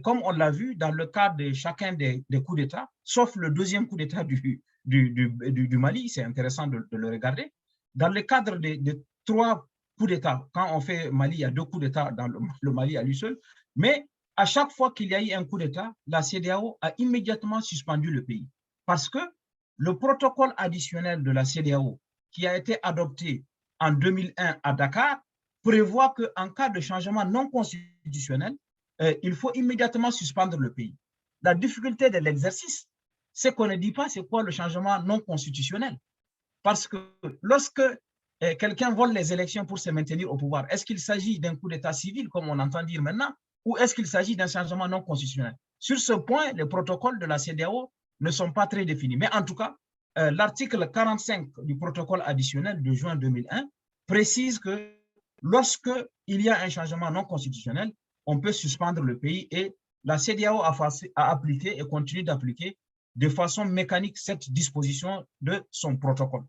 Comme on l'a vu dans le cas de chacun des coups d'État, sauf le deuxième coup d'État du Mali, c'est intéressant de le regarder. Dans le cadre des 3 coups d'État, quand on fait Mali, il y a 2 coups d'État dans le Mali à lui seul, mais à chaque fois qu'il y a eu un coup d'État, la CEDEAO a immédiatement suspendu le pays. Parce que le protocole additionnel de la CEDEAO, qui a été adopté en 2001 à Dakar, prévoit qu'en cas de changement non constitutionnel, il faut immédiatement suspendre le pays. La difficulté de l'exercice, c'est qu'on ne dit pas c'est quoi le changement non constitutionnel. Parce que lorsque quelqu'un vole les élections pour se maintenir au pouvoir, est-ce qu'il s'agit d'un coup d'État civil, comme on entend dire maintenant, ou est-ce qu'il s'agit d'un changement non constitutionnel? Sur ce point, les protocoles de la CEDEAO ne sont pas très définis. Mais en tout cas, l'article 45 du protocole additionnel de juin 2001 précise que lorsqu'il y a un changement non constitutionnel, on peut suspendre le pays, et la CEDEAO a appliqué et continue d'appliquer de façon mécanique cette disposition de son protocole.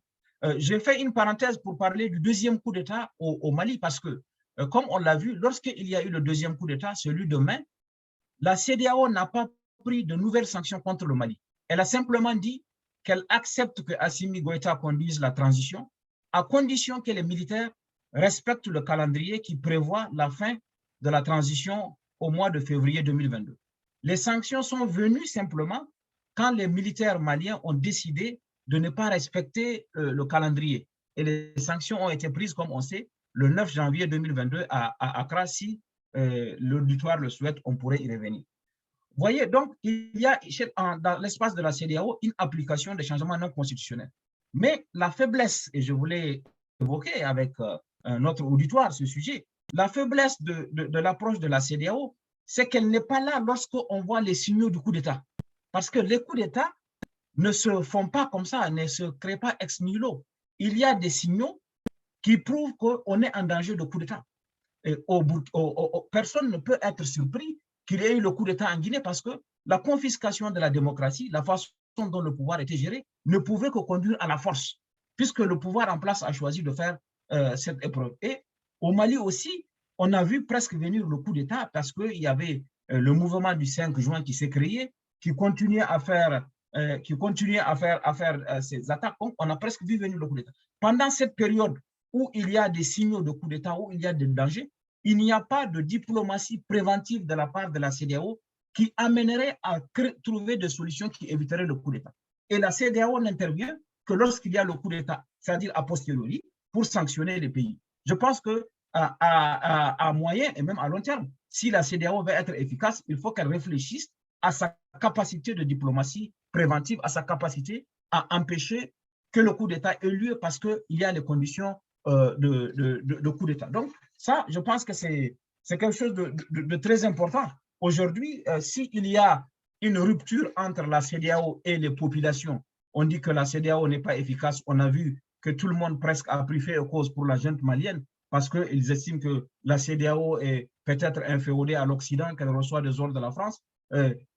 J'ai fait une parenthèse pour parler du deuxième coup d'État au Mali, parce que, comme on l'a vu, lorsqu'il y a eu le deuxième coup d'État, celui de mai, la CEDEAO n'a pas pris de nouvelles sanctions contre le Mali. Elle a simplement dit qu'elle accepte que Assimi Goïta conduise la transition, à condition que les militaires respectent le calendrier qui prévoit la fin de la transition au mois de février 2022. Les sanctions sont venues simplement quand les militaires maliens ont décidé de ne pas respecter le calendrier. Et les sanctions ont été prises, comme on sait, le 9 janvier 2022 à Accra. Si l'auditoire le souhaite, on pourrait y revenir. Vous voyez, donc, il y a dans l'espace de la CEDEAO une application des changements non constitutionnels. Mais la faiblesse, et je voulais évoquer avec notre auditoire ce sujet, la faiblesse de l'approche de la CEDEAO, c'est qu'elle n'est pas là lorsqu'on voit les signaux du coup d'État. Parce que les coups d'État ne se font pas comme ça, ne se créent pas ex nihilo. Il y a des signaux qui prouvent qu'on est en danger de coup d'État. Personne ne peut être surpris qu'il y ait eu le coup d'État en Guinée parce que la confiscation de la démocratie, la façon dont le pouvoir était géré, ne pouvait que conduire à la force, puisque le pouvoir en place a choisi de faire cette épreuve. Et au Mali aussi, on a vu presque venir le coup d'État parce qu'il y avait le mouvement du 5 juin qui s'est créé, qui continuait à faire ces attaques. Donc, on a presque vu venir le coup d'État. Pendant cette période où il y a des signaux de coup d'État, où il y a des dangers, il n'y a pas de diplomatie préventive de la part de la CEDEAO qui amènerait à trouver des solutions qui éviteraient le coup d'État. Et la CEDEAO n'intervient que lorsqu'il y a le coup d'État, c'est-à-dire a posteriori, pour sanctionner les pays. Je pense qu'à moyen et même à long terme, si la CEDEAO veut être efficace, il faut qu'elle réfléchisse à sa capacité de diplomatie préventive, à sa capacité à empêcher que le coup d'État ait lieu parce qu'il y a les conditions de coup d'État. Donc, ça, je pense que c'est quelque chose de très important. Aujourd'hui, s'il y a une rupture entre la CEDEAO et les populations, on dit que la CEDEAO n'est pas efficace. On a vu que tout le monde presque a pris fait cause pour la junte malienne parce qu'ils estiment que la CEDEAO est peut-être inféodée à l'Occident, qu'elle reçoit des ordres de la France.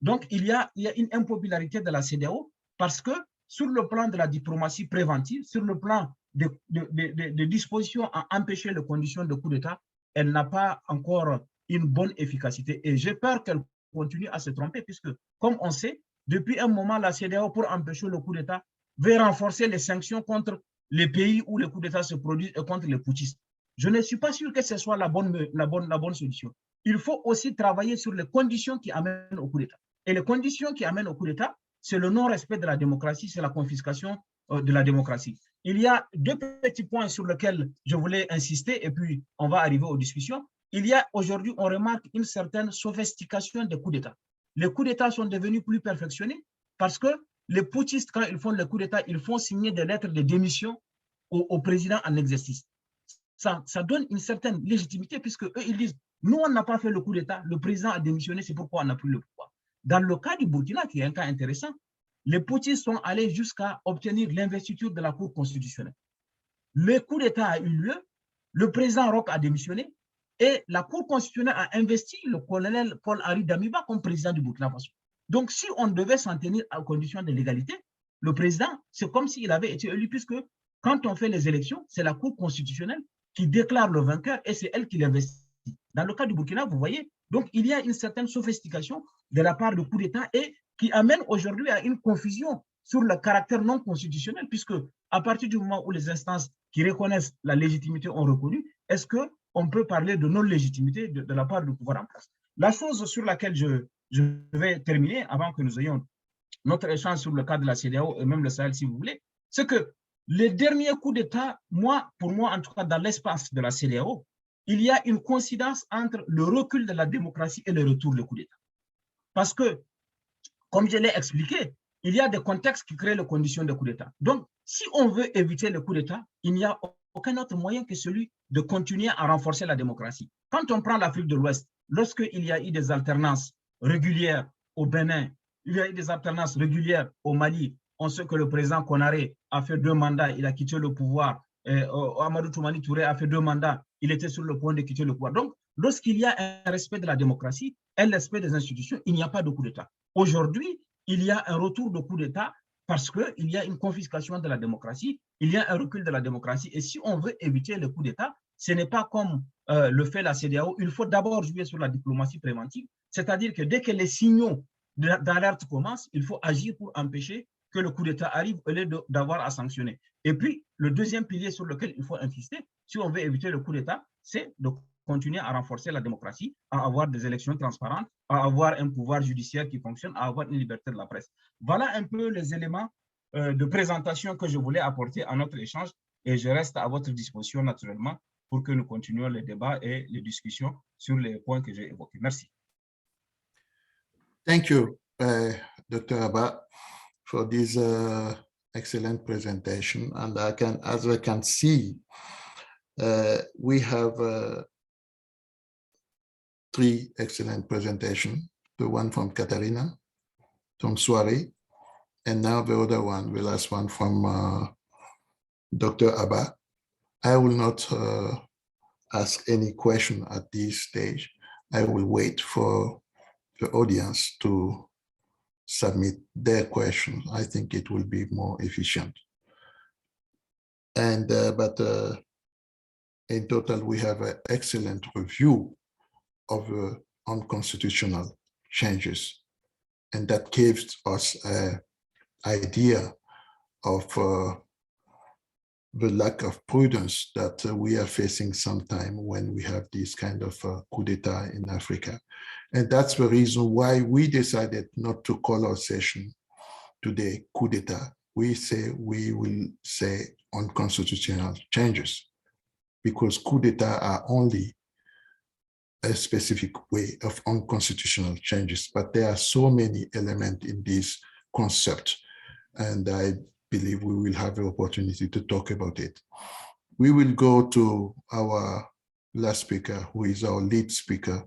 Donc, il y a une impopularité de la CEDEAO parce que sur le plan de la diplomatie préventive, sur le plan de dispositions à empêcher les conditions de coup d'État, elle n'a pas encore une bonne efficacité. Et j'ai peur qu'elle continue à se tromper puisque, comme on sait, depuis un moment, la CEDEAO, pour empêcher le coup d'État, veut renforcer les sanctions contre les pays où les coups d'État se produisent et contre les putschistes. Je ne suis pas sûr que ce soit la bonne solution. Il faut aussi travailler sur les conditions qui amènent au coup d'État. Et les conditions qui amènent au coup d'État, c'est le non-respect de la démocratie, c'est la confiscation de la démocratie. Il y a deux petits points sur lesquels je voulais insister et puis on va arriver aux discussions. Il y a aujourd'hui, on remarque une certaine sophistication des coups d'État. Les coups d'État sont devenus plus perfectionnés parce que les putschistes, quand ils font les coups d'État, ils font signer des lettres de démission au président en exercice. Ça donne une certaine légitimité puisque eux, ils disent, nous, on n'a pas fait le coup d'État, le président a démissionné, c'est pourquoi on n'a plus le pouvoir. Dans le cas du Burkina, qui est un cas intéressant, les putschistes sont allés jusqu'à obtenir l'investiture de la Cour constitutionnelle. Le coup d'État a eu lieu, le président Roch a démissionné et la Cour constitutionnelle a investi le colonel Paul-Henri Damiba comme président du Burkina Faso. Donc, si on devait s'en tenir à conditions de légalité, le président, c'est comme s'il avait été élu puisque quand on fait les élections, c'est la Cour constitutionnelle qui déclare le vainqueur et c'est elle qui l'investit. Dans le cas du Burkina, vous voyez, donc il y a une certaine sophistication de la part du coup d'État et qui amène aujourd'hui à une confusion sur le caractère non constitutionnel, puisque à partir du moment où les instances qui reconnaissent la légitimité ont reconnu, est-ce qu'on peut parler de non-légitimité de la part du pouvoir en place? La chose sur laquelle je vais terminer, avant que nous ayons notre échange sur le cas de la CEDEAO et même le Sahel, si vous voulez, c'est que les derniers coups d'État, pour moi, en tout cas dans l'espace de la CEDEAO, il y a une coïncidence entre le recul de la démocratie et le retour du coup d'État. Parce que, comme je l'ai expliqué, il y a des contextes qui créent les conditions de coup d'État. Donc, si on veut éviter le coup d'État, il n'y a aucun autre moyen que celui de continuer à renforcer la démocratie. Quand on prend l'Afrique de l'Ouest, lorsqu'il y a eu des alternances régulières au Bénin, il y a eu des alternances régulières au Mali, on sait que le président Konaré a fait 2 mandats, il a quitté le pouvoir. Amadou Toumani Touré a fait 2 mandats, il était sur le point de quitter le pouvoir. Donc, lorsqu'il y a un respect de la démocratie et respect des institutions, il n'y a pas de coup d'État. Aujourd'hui, il y a un retour de coup d'État parce qu'il y a une confiscation de la démocratie, il y a un recul de la démocratie. Et si on veut éviter le coup d'État, ce n'est pas comme le fait la CEDEAO. Il faut d'abord jouer sur la diplomatie préventive, c'est-à-dire que dès que les signaux d'alerte commencent, il faut agir pour empêcher que le coup d'État arrive au lieu d'avoir à sanctionner. Et puis, le deuxième pilier sur lequel il faut insister, si on veut éviter le coup d'État, c'est de continuer à renforcer la démocratie, à avoir des élections transparentes, à avoir un pouvoir judiciaire qui fonctionne, à avoir une liberté de la presse. Voilà un peu les éléments de présentation que je voulais apporter à notre échange et je reste à votre disposition naturellement pour que nous continuions les débats et les discussions sur les points que j'ai évoqués. Merci. Thank you, Dr. Abba, for this excellent presentation. And as I can see, we have 3 excellent presentations, the one from Katarina, from Soiree, and now the other one, the last one from Dr. Abba. I will not ask any question at this stage. I will wait for the audience to submit their questions. I think it will be more efficient. And but in total, we have an excellent review of unconstitutional changes, and that gives us an idea of the lack of prudence that we are facing sometime when we have this kind of coup d'etat in Africa. And that's the reason why we decided not to call our session today coup d'etat. We will say unconstitutional changes, because coup d'etat are only a specific way of unconstitutional changes, but there are so many elements in this concept, and I believe we will have the opportunity to talk about it. We will go to our last speaker, who is our lead speaker.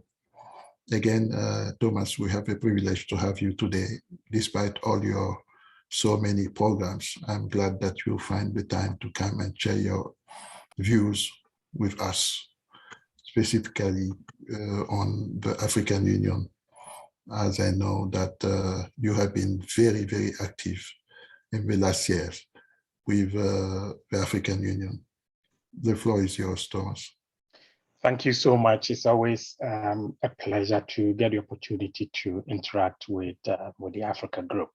Again, Thomas, we have a privilege to have you today, despite all your so many programs. I'm glad that you find the time to come and share your views with us, specifically on the African Union, as I know that you have been very, very active in the last years with the African Union. The floor is yours, Thomas. Thank you so much. It's always a pleasure to get the opportunity to interact with the Africa group.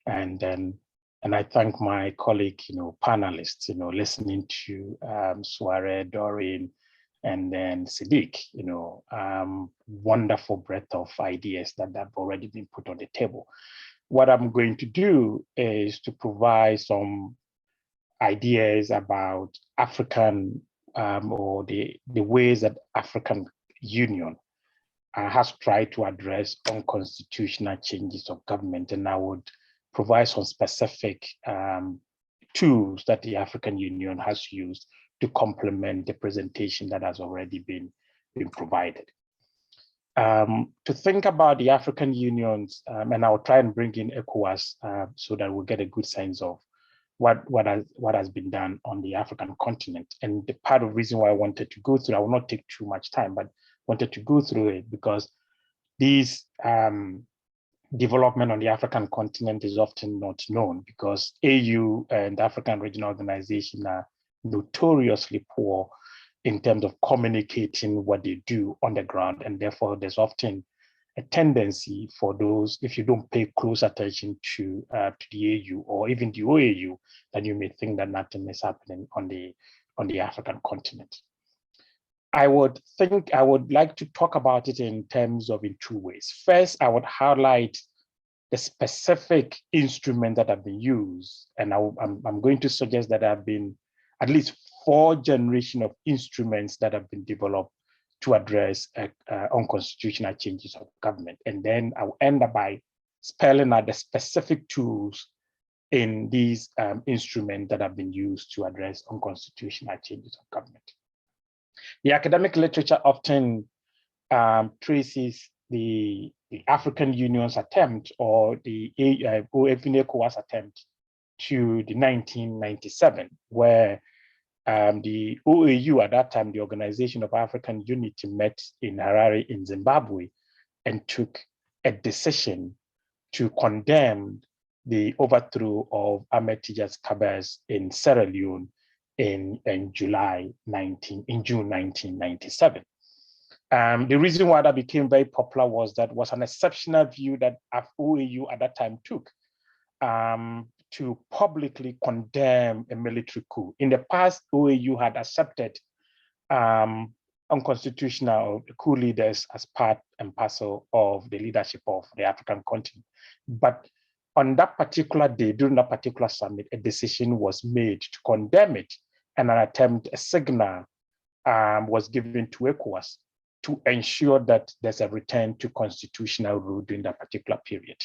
And I thank my colleague, panelists, listening to Soiree, Doreen, and then Siddiq, wonderful breadth of ideas that have already been put on the table. What I'm going to do is to provide some ideas about African or the ways that African Union has tried to address unconstitutional changes of government, and I would provide some specific tools that the African Union has used to complement the presentation that has already been provided. To think about the African Union's, and I'll try and bring in ECOWAS so that we'll get a good sense of what has been done on the African continent. And the part of the reason why I wanted to go through, I will not take too much time, but wanted to go through it because these development on the African continent is often not known, because AU and African Regional Organization are notoriously poor in terms of communicating what they do on the ground. And therefore there's often a tendency for those, if you don't pay close attention to the AU or even the OAU, then you may think that nothing is happening on the African continent. I would like to talk about it in terms of in 2 ways. First, I would highlight the specific instruments that have been used. And I'm going to suggest that there have been at least 4 generations of instruments that have been developed to address unconstitutional changes of government. And then I'll end up by spelling out the specific tools in these instruments that have been used to address unconstitutional changes of government. The academic literature often traces the African Union's attempt or the ECOWAS attempt to the 1997, where the OAU at that time, the Organization of African Unity, met in Harare in Zimbabwe and took a decision to condemn the overthrow of Ahmed Tidiane Kabas in Sierra Leone in June 1997. The reason why that became very popular was that was an exceptional view that OAU at that time took to publicly condemn a military coup. In the past, OAU had accepted unconstitutional coup leaders as part and parcel of the leadership of the African continent. But on that particular day, during that particular summit, a decision was made to condemn it, and an attempt, a signal was given to ECOWAS to ensure that there's a return to constitutional rule during that particular period.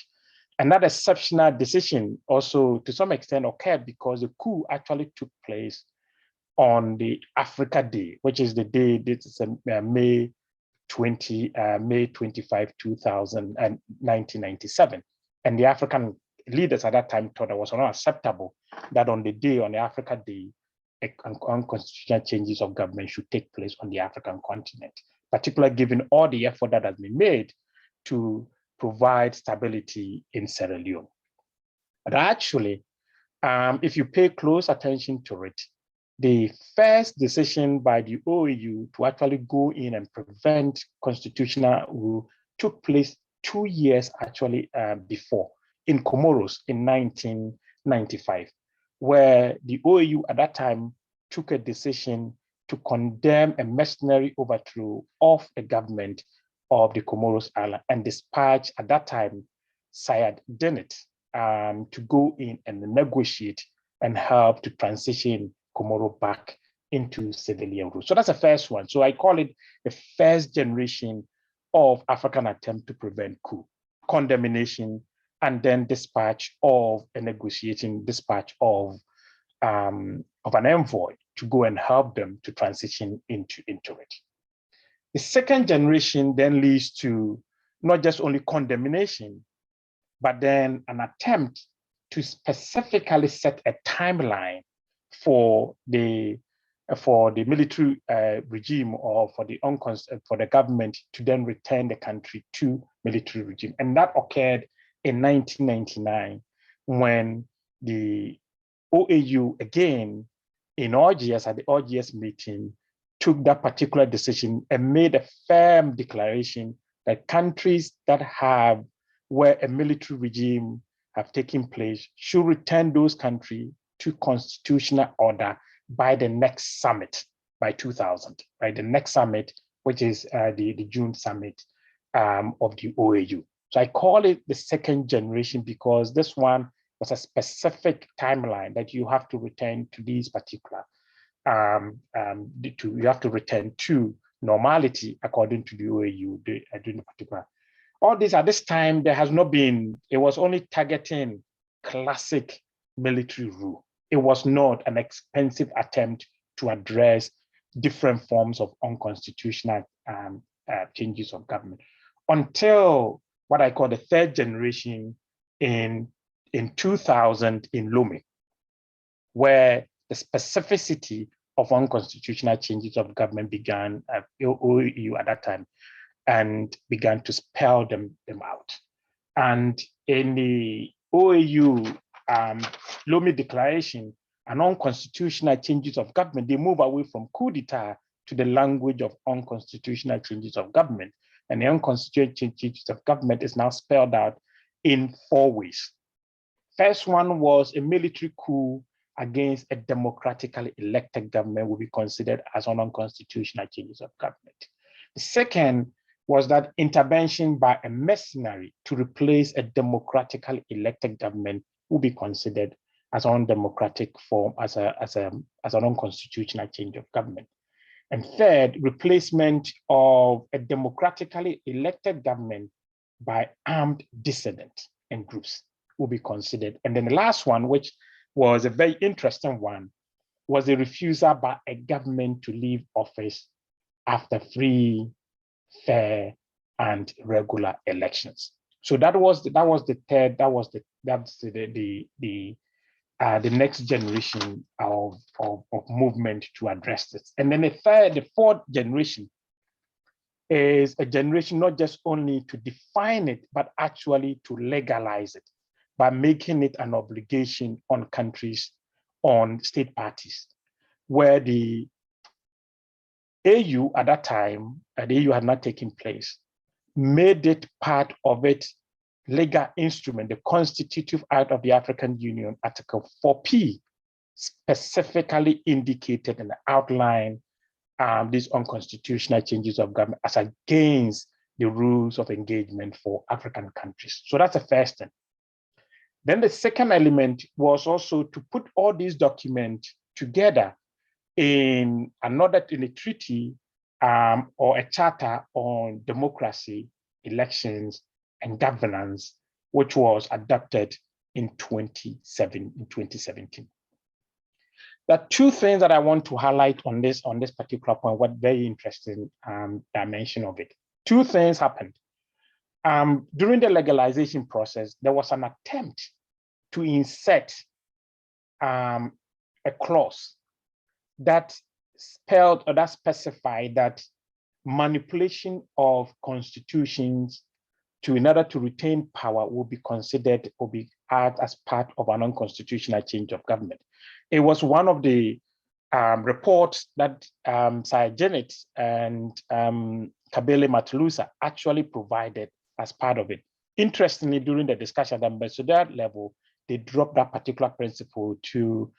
And that exceptional decision also, to some extent, occurred because the coup actually took place on the Africa Day, which is the day, this is May 25, 1997. And the African leaders at that time thought it was unacceptable that on the day, on the Africa Day, unconstitutional changes of government should take place on the African continent, particularly given all the effort that has been made to provide stability in Sierra Leone. But actually, if you pay close attention to it, the first decision by the OAU to actually go in and prevent constitutional rule took place 2 years actually before in Comoros in 1995, where the OAU at that time took a decision to condemn a mercenary overthrow of the government of the Comoros Island and dispatch at that time Syed Dennett to go in and negotiate and help to transition Comoro back into civilian rule. So that's the first one. So I call it the first generation of African attempt to prevent coup, condemnation, and then dispatch of a negotiating dispatch of an envoy to go and help them to transition into it. The second generation then leads to not just only condemnation, but then an attempt to specifically set a timeline for the military regime or for the government to then return the country to military regime. And that occurred in 1999 when the OAU again in Algiers at the Algiers meeting took that particular decision and made a firm declaration that countries that have where a military regime have taken place should return those countries to constitutional order by the next summit, by 2000, right? The next summit, which is the June summit of the OAU. So I call it the second generation because this one was a specific timeline that you have to return to these particular, you have to return to normality according to the OAU during the particular. All this at this time, there has not been, it was only targeting classic military rule. It was not an expensive attempt to address different forms of unconstitutional changes of government until what I call the third generation in 2000 in Lomé, where the specificity of unconstitutional changes of government began at OAU at that time and began to spell them out. And in the OAU Lomé Declaration, and unconstitutional changes of government, they move away from coup d'etat to the language of unconstitutional changes of government. And the unconstitutional changes of government is now spelled out in 4 ways. First one was a military coup against a democratically elected government will be considered as an unconstitutional changes of government. The second was that intervention by a mercenary to replace a democratically elected government will be considered as an undemocratic form, as an unconstitutional change of government. And third, replacement of a democratically elected government by armed dissidents and groups will be considered. And then the last one, which was a very interesting one, was the refusal by a government to leave office after free, fair, and regular elections. So that was the next generation of movement to address this. And then the fourth generation is a generation not just only to define it, but actually to legalize it by making it an obligation on countries, on state parties, where the AU at that time, the AU had not taken place, made it part of its legal instrument, the Constitutive Act of the African Union, Article 4P, specifically indicated and outlined these unconstitutional changes of government as against the rules of engagement for African countries. So that's the first thing. Then the second element was also to put all these documents together in a treaty or a charter on democracy, elections, and governance, which was adopted in 2017. There are two things that I want to highlight on this particular point, what very interesting dimension of it. Two things happened. During the legalization process, there was an attempt to insert a clause that spelled or that specified that manipulation of constitutions in order to retain power will be considered or be as part of an unconstitutional change of government. It was one of the reports that Sir Janet and Kabele Matalusa actually provided as part of it. Interestingly, during the discussion at the ambassador level, they dropped that particular principle to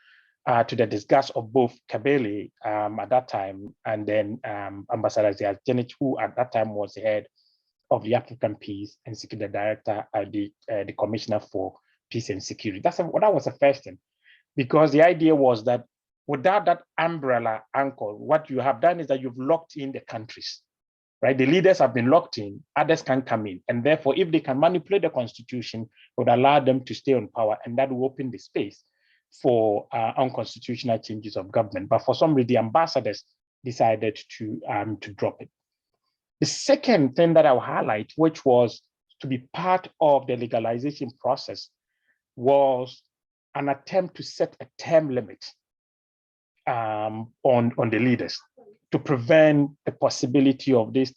the disgust of both Kabele at that time and then Ambassador Janet, who at that time was the head of the African Peace and Security Director at the Commissioner for Peace and Security. That was the first thing, because the idea was that without that umbrella anchor, what you have done is that you've locked in the countries, right? The leaders have been locked in, others can come in. And therefore, if they can manipulate the constitution, it would allow them to stay on power, and that will open the space for unconstitutional changes of government. But for some reason, the ambassadors decided to drop it. The second thing that I'll highlight, which was to be part of the legalization process, was an attempt to set a term limit on the leaders to prevent the possibility of this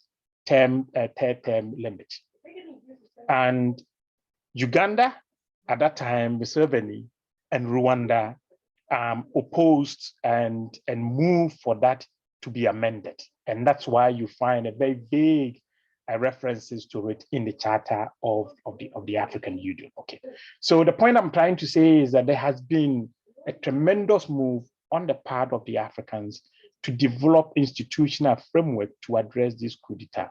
third term limit. And Uganda, at that time, Museveni, and Rwanda opposed and moved for that to be amended. And that's why you find a very vague references to it in the Charter of the African Union. Okay, so the point I'm trying to say is that there has been a tremendous move on the part of the Africans to develop institutional framework to address this coup d'etat.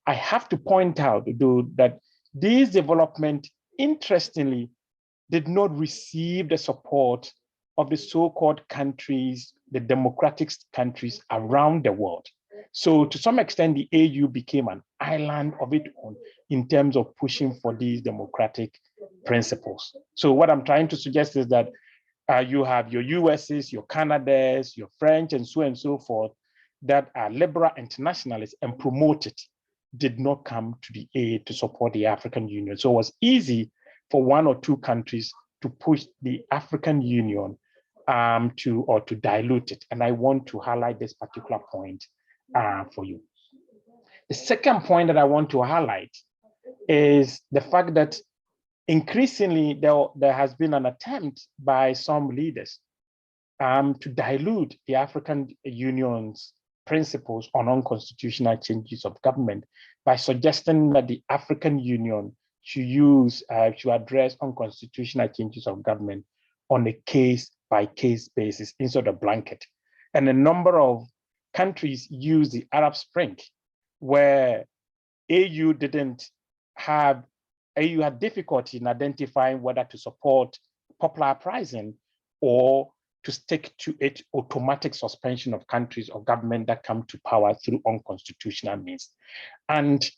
I have to point out, though, that this development, interestingly, did not receive the support of the so-called countries, the democratic countries around the world. So to some extent, the AU became an island of its own in terms of pushing for these democratic principles. So what I'm trying to suggest is that you have your US's, your Canadas, your French, and so forth, that are liberal internationalists and promote it, did not come to the aid to support the African Union. So it was easy for one or two countries to push the African Union to dilute it. And I want to highlight this particular point for you. The second point that I want to highlight is the fact that increasingly there has been an attempt by some leaders to dilute the African Union's principles on unconstitutional changes of government by suggesting that the African Union should address unconstitutional changes of government on a case-by-case basis instead of blanket. And a number of countries use the Arab Spring, where AU had difficulty in identifying whether to support popular uprising or to stick to it automatic suspension of countries or government that come to power through unconstitutional means. And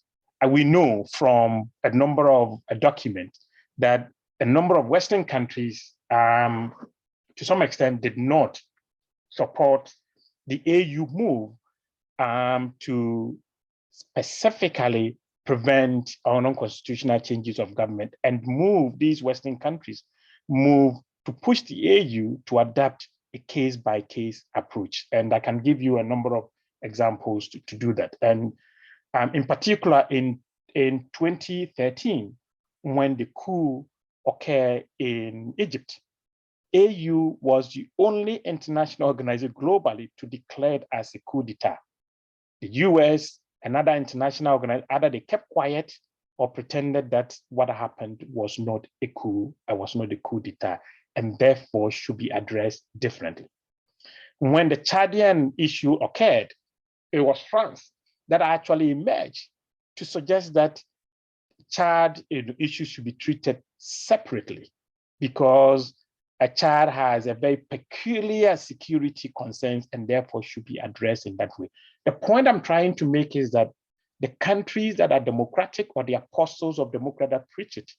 we know from a number of documents that a number of Western countries, to some extent, did not support the AU move to specifically prevent unconstitutional changes of government, and these Western countries to push the AU to adapt a case-by-case approach. And I can give you a number of examples to do that. And in particular, in 2013, when the coup occurred in Egypt, AU was the only international organization globally to declare it as a coup d'etat. The US and other international organizations, either they kept quiet or pretended that what happened was not a coup, was not a coup d'etat, and therefore should be addressed differently. When the Chadian issue occurred, it was France that actually emerged to suggest that Chad issues should be treated separately because Chad has a very peculiar security concerns and therefore should be addressed in that way. The point I'm trying to make is that the countries that are democratic or the apostles of democracy that preach it,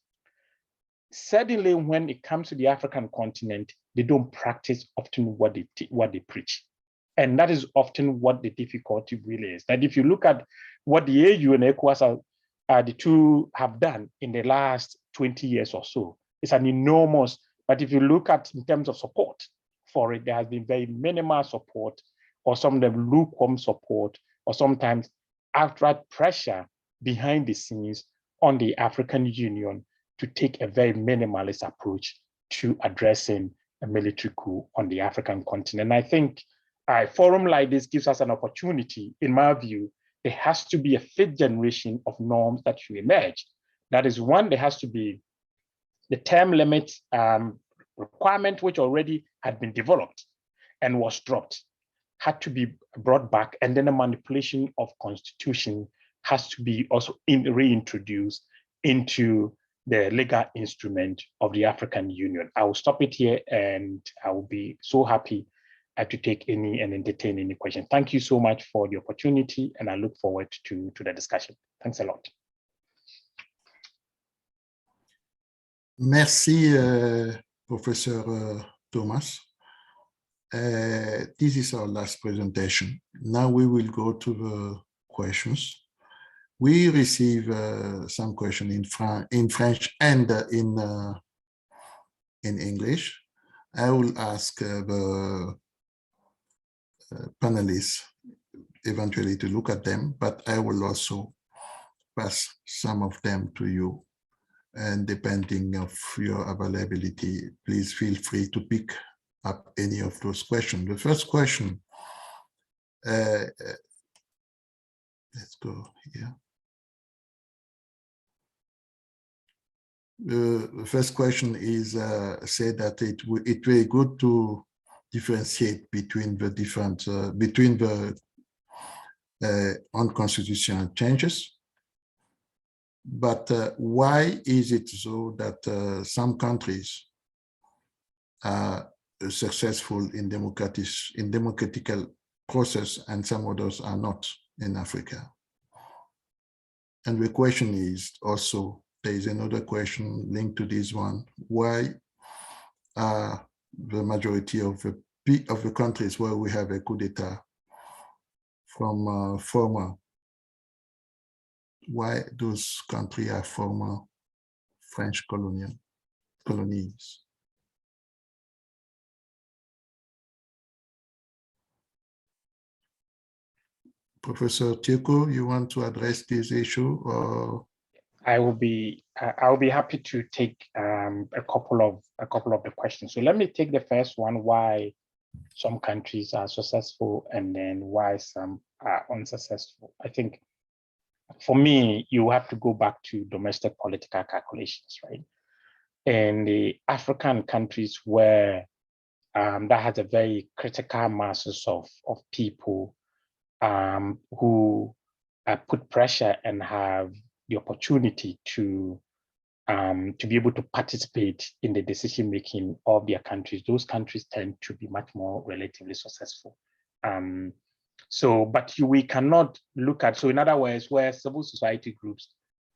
certainly when it comes to the African continent, they don't practice often what they preach. And that is often what the difficulty really is. That if you look at what the AU and ECOWAS the two have done in the last 20 years or so, it's an enormous, but if you look at in terms of support for it, there has been very minimal support, or some of them lukewarm support, or sometimes outright pressure behind the scenes on the African Union to take a very minimalist approach to addressing a military coup on the African continent. And I think a forum like this gives us an opportunity, in my view. There has to be a fifth generation of norms that should emerge. That is one, there has to be the term limit requirement, which already had been developed and was dropped, had to be brought back. And then the manipulation of constitution has to be also reintroduced into the legal instrument of the African Union. I will stop it here and I will be so happy to take any and entertain any question. Thank you so much for the opportunity and I look forward to the discussion. Thanks a lot. Merci, Professor Thomas. This is our last presentation. Now we will go to the questions. We receive some questions in French and in English. I will ask the panelists eventually to look at them, but I will also pass some of them to you. And depending of your availability, please feel free to pick up any of those questions. The first question, let's go here. The first question is say that it's very good to differentiate between the different unconstitutional changes. But why is it so that some countries are successful in democratical process and some others are not in Africa? And the question is also, there is another question linked to this one. Why are the majority of the countries where we have a coup d'etat from former, why those countries are former French colonies? Professor Tioko, you want to address this issue? Or? I will be happy to take a couple of the questions. So let me take the first one: why some countries are successful, and then why some are unsuccessful. I think for me, you have to go back to domestic political calculations, right? And the African countries where that has a very critical masses of people who put pressure and have the opportunity to be able to participate in the decision making of their countries. Those countries tend to be much more relatively successful. But we cannot look at, so in other words, where civil society groups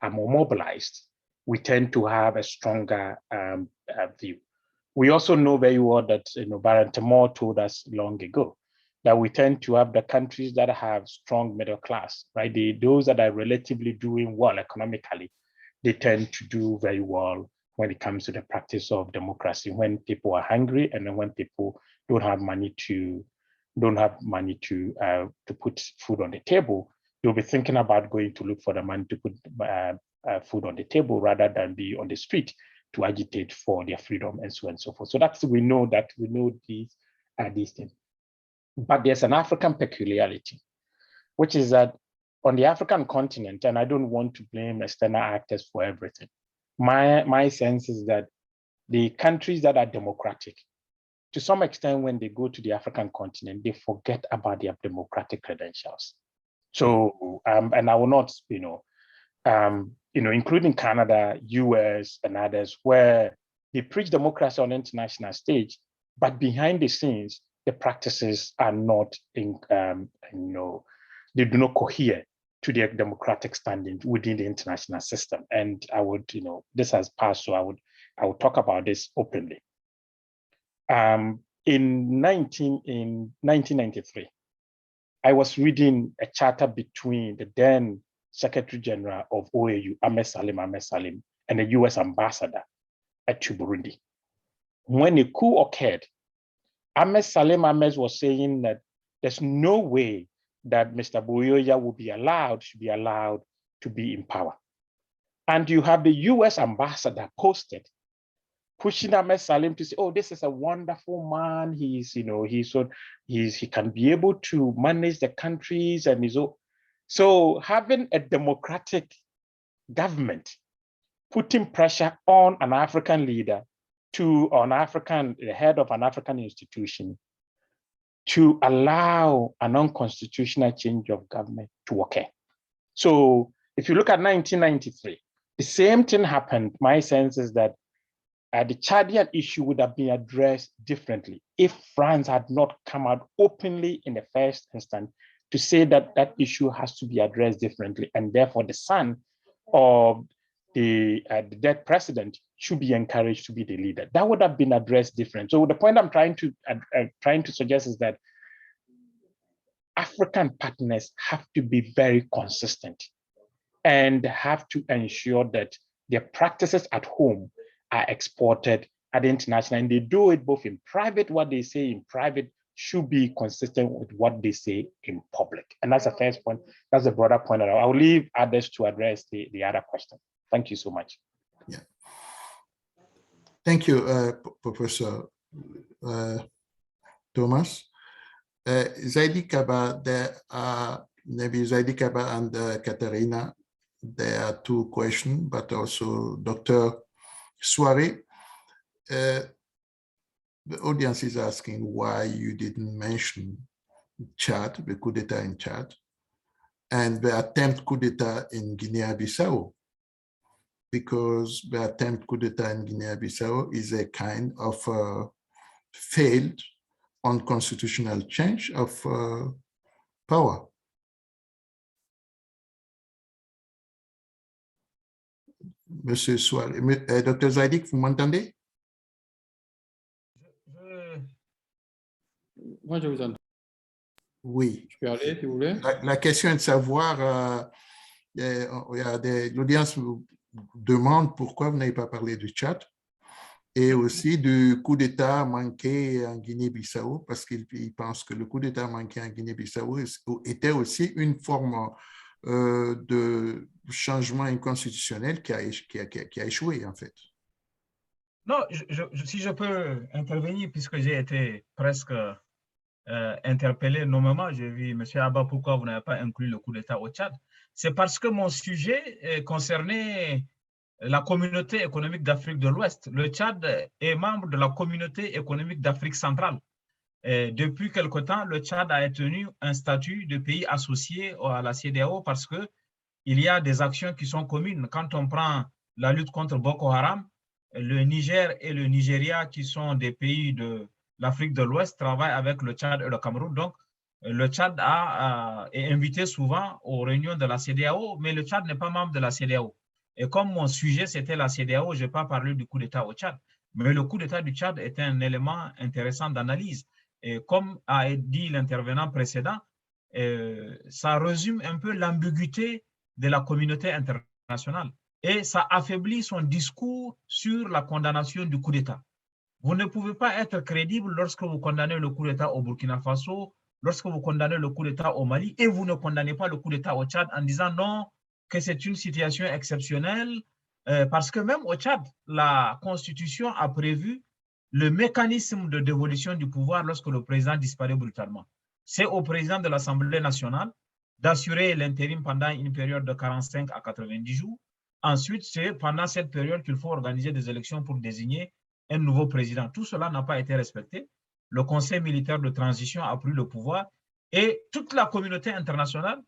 are more mobilized, we tend to have a stronger view. We also know very well that, Baron Timor told us long ago that we tend to have the countries that have strong middle class, right? Those that are relatively doing well economically, they tend to do very well when it comes to the practice of democracy, when people are hungry and then when people don't have money to put food on the table, they'll be thinking about going to look for the money to put food on the table rather than be on the street to agitate for their freedom and so on and so forth. So we know these things. But there's an African peculiarity, which is that on the African continent, and I don't want to blame external actors for everything, my sense is that the countries that are democratic, to some extent, when they go to the African continent, they forget about their democratic credentials. So, and I will not, including Canada, US, and others, where they preach democracy on the international stage, but behind the scenes, the practices are not they do not cohere to their democratic standing within the international system. And I would, this has passed, so I would talk about this openly. In 1993, I was reading a charter between the then Secretary General of OAU, Ahmed Salim, and the US ambassador to Burundi. When a coup occurred, Ahmed Salim was saying that there's no way that Mr. Buyoya should be allowed to be in power. And you have the US ambassador posted, pushing Ahmed Salim to say, oh, this is a wonderful man. He can be able to manage the countries and so having a democratic government putting pressure on an African leader the head of an African institution to allow an unconstitutional change of government to occur. So if you look at 1993, the same thing happened. My sense is that the Chadian issue would have been addressed differently if France had not come out openly in the first instance to say that that issue has to be addressed differently, and therefore the son of the dead president should be encouraged to be the leader. That would have been addressed different. So the point I'm trying to suggest is that African partners have to be very consistent and have to ensure that their practices at home are exported at the international, and they do it both in private. What they say in private should be consistent with what they say in public. And that's the first point. That's a broader point. I'll leave others to address the other question. Thank you so much. Yeah. Thank you, Professor Thomas. Zaidi Kaba, maybe Zaidi Kaba and Katarina, there are two questions, but also Dr. Soirée. The audience is asking why you didn't mention Chad, the coup d'etat in Chad, and the attempt coup d'etat in Guinea-Bissau, because the attempt coup d'etat in Guinea-Bissau is a kind of failed unconstitutional change of power. Monsieur Soirée, Dr. Zaidi, vous m'entendez? Moi, je vous entends. Oui. Je peux aller, si vous voulez. La question est de savoir, l'audience vous demande pourquoi vous n'avez pas parlé du Tchad et aussi du coup d'État manqué en Guinée-Bissau, parce qu'il pense que le coup d'État manqué en Guinée-Bissau était aussi une forme de changement inconstitutionnel qui a échoué, en fait. Non, si je peux intervenir, puisque j'ai été presque interpellé nommément, j'ai vu, M. Abba, pourquoi vous n'avez pas inclus le coup d'État au Tchad? C'est parce que mon sujet concernait la communauté économique d'Afrique de l'Ouest. Le Tchad est membre de la communauté économique d'Afrique centrale. Et depuis quelque temps, le Tchad a tenu un statut de pays associé à la CEDEAO parce qu'il y a des actions qui sont communes. Quand on prend la lutte contre Boko Haram, le Niger et le Nigeria, qui sont des pays de l'Afrique de l'Ouest, travaillent avec le Tchad et le Cameroun. Donc, le Tchad est invité souvent aux réunions de la CEDEAO, mais le Tchad n'est pas membre de la CEDEAO. Et comme mon sujet, c'était la CEDEAO, je n'ai pas parlé du coup d'État au Tchad. Mais le coup d'État du Tchad est un élément intéressant d'analyse. Et comme a dit l'intervenant précédent, ça résume un peu l'ambiguïté de la communauté internationale. Et ça affaiblit son discours sur la condamnation du coup d'État. Vous ne pouvez pas être crédible lorsque vous condamnez le coup d'État au Burkina Faso, lorsque vous condamnez le coup d'État au Mali, et vous ne condamnez pas le coup d'État au Tchad en disant non, que c'est une situation exceptionnelle, parce que même au Tchad, la Constitution a prévu le mécanisme de dévolution du pouvoir lorsque le président disparaît brutalement. C'est au président de l'Assemblée nationale d'assurer l'intérim pendant une période de 45 à 90 jours. Ensuite, c'est pendant cette période qu'il faut organiser des élections pour désigner un nouveau président. Tout cela n'a pas été respecté. Le Conseil militaire de transition a pris le pouvoir et toute la communauté internationale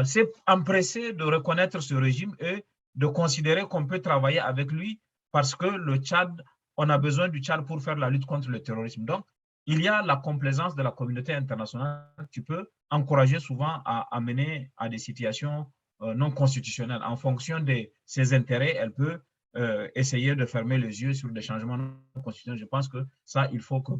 s'est empressé de reconnaître ce régime et de considérer qu'on peut travailler avec lui parce que le Tchad, on a besoin du Tchad pour faire la lutte contre le terrorisme. Donc, il y a la complaisance de la communauté internationale qui peut encourager souvent à amener à des situations non constitutionnelles. En fonction de ses intérêts, elle peut essayer de fermer les yeux sur des changements non constitutionnels. Je pense que ça, il faut que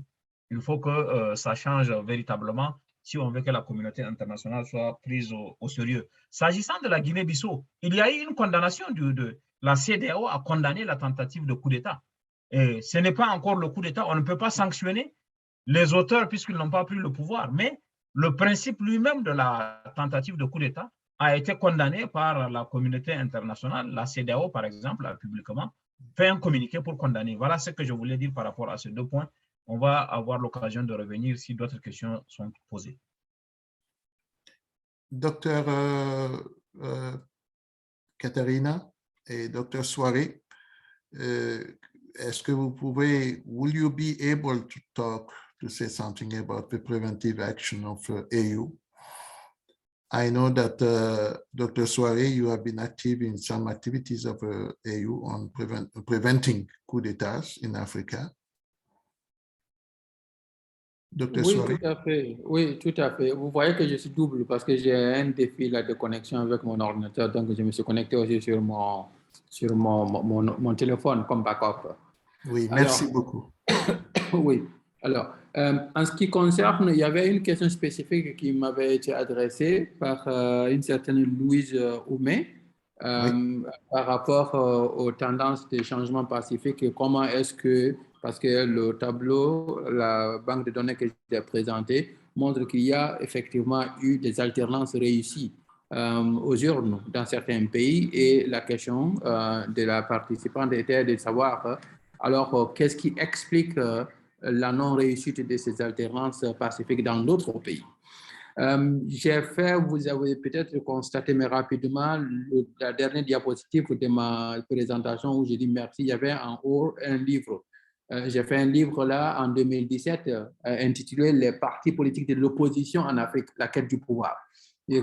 ça change véritablement si on veut que la communauté internationale soit prise au sérieux. S'agissant de la Guinée-Bissau, il y a eu une condamnation de la CEDEAO a condamné la tentative de coup d'État. Et ce n'est pas encore le coup d'État, on ne peut pas sanctionner les auteurs puisqu'ils n'ont pas pris le pouvoir, mais le principe lui-même de la tentative de coup d'État a été condamné par la communauté internationale. La CEDEAO, par exemple, a publiquement fait un communiqué pour condamner. Voilà ce que je voulais dire par rapport à ces deux points. On va avoir l'occasion de revenir si d'autres questions sont posées. Docteur Katharina et Docteur Soiré, est-ce que vous pouvez, will you be able to say something about the preventive action of AU? I know that Dr. Soiré, you have been active in some activities of AU on preventing coups d'État in Africa. Dr. Oui, Soiré. tout à fait. Oui, tout à fait. Vous voyez que je suis double parce que j'ai un défi là, de connexion avec mon ordinateur, donc je me suis connecté aussi sur mon téléphone comme backup. Oui, merci beaucoup. Oui. Alors, en ce qui concerne, il y avait une question spécifique qui m'avait été adressée par une certaine Louise Oumé Oui. par rapport aux tendances des changements pacifiques et comment est-ce que, parce que le tableau, la banque de données que j'ai présentée montre qu'il y a effectivement eu des alternances réussies aux urnes dans certains pays et la question de la participante était de savoir alors qu'est-ce qui explique la non-réussite de ces alternances pacifiques dans d'autres pays. J'ai fait, vous avez peut-être constaté, mais rapidement, la dernière diapositive de ma présentation où j'ai dit merci, il y avait en haut un livre. J'ai fait un livre là en 2017 intitulé « Les partis politiques de l'opposition en Afrique, la quête du pouvoir »,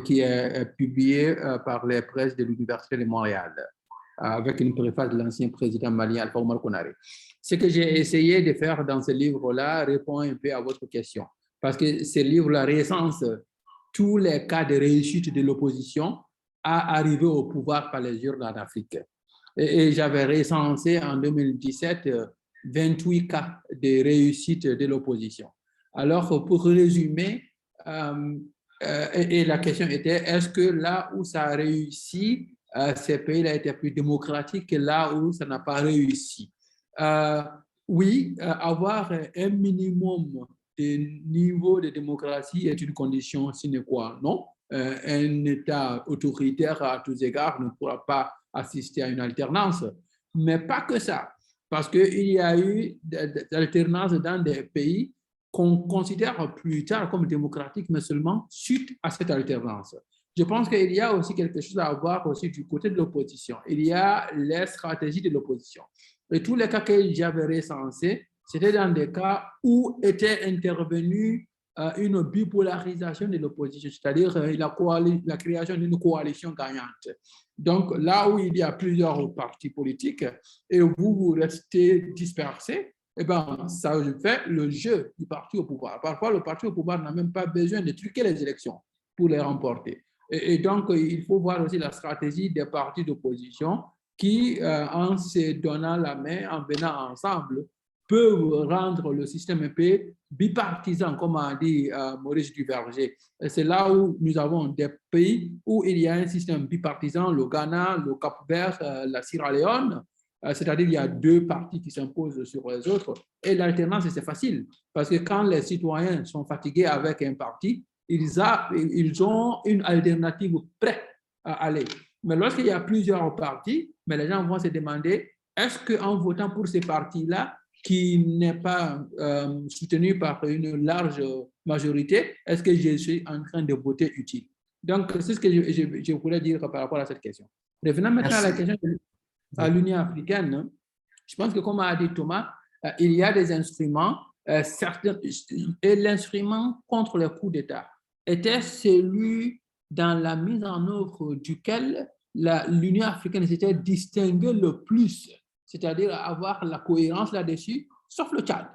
qui est publié par les presses de l'Université de Montréal, avec une préface de l'ancien président malien Alpha Oumar Konaré. Ce que j'ai essayé de faire dans ce livre-là répond un peu à votre question. Parce que ce livre-là recense tous les cas de réussite de l'opposition à arriver au pouvoir par les urnes en Afrique. Et j'avais recensé en 2017 28 cas de réussite de l'opposition. Alors, pour résumer, et la question était, est-ce que là où ça a réussi, ces pays-là étaient plus démocratiques que là où ça n'a pas réussi? Oui, avoir un minimum de niveau de démocratie est une condition sine qua non. Un État autoritaire à tous égards ne pourra pas assister à une alternance, mais pas que ça, parce qu'il y a eu des alternances dans des pays qu'on considère plus tard comme démocratiques, mais seulement suite à cette alternance. Je pense qu'il y a aussi quelque chose à voir aussi du côté de l'opposition. Il y a les stratégies de l'opposition. Et tous les cas que j'avais recensés, c'était dans des cas où était intervenue une bipolarisation de l'opposition, c'est-à-dire la création d'une coalition gagnante. Donc, là où il y a plusieurs partis politiques et vous restez dispersés, eh ben, ça fait le jeu du parti au pouvoir. Parfois, le parti au pouvoir n'a même pas besoin de truquer les élections pour les remporter. Et donc, il faut voir aussi la stratégie des partis d'opposition qui, en se donnant la main, en venant ensemble, peuvent rendre le système un peu bipartisan, comme a dit Maurice Duverger. C'est là où nous avons des pays où il y a un système bipartisan, le Ghana, le Cap-Vert, la Sierra Leone, c'est-à-dire il y a deux partis qui s'imposent sur les autres. Et l'alternance, c'est facile, parce que quand les citoyens sont fatigués avec un parti, ils ont une alternative prête à aller. Mais lorsqu'il y a plusieurs partis, mais les gens vont se demander, est-ce qu'en votant pour ces partis-là, qui n'est pas soutenu par une large majorité, est-ce que je suis en train de voter utile? Donc, c'est ce que je voulais dire par rapport à cette question. Revenons maintenant à la question de l'Union africaine. Je pense que, comme a dit Thomas, il y a des instruments, certains, et l'instrument contre le coup d'État était celui dans la mise en œuvre duquel l'Union africaine s'était distinguée le plus, c'est-à-dire avoir la cohérence là-dessus, sauf le Tchad.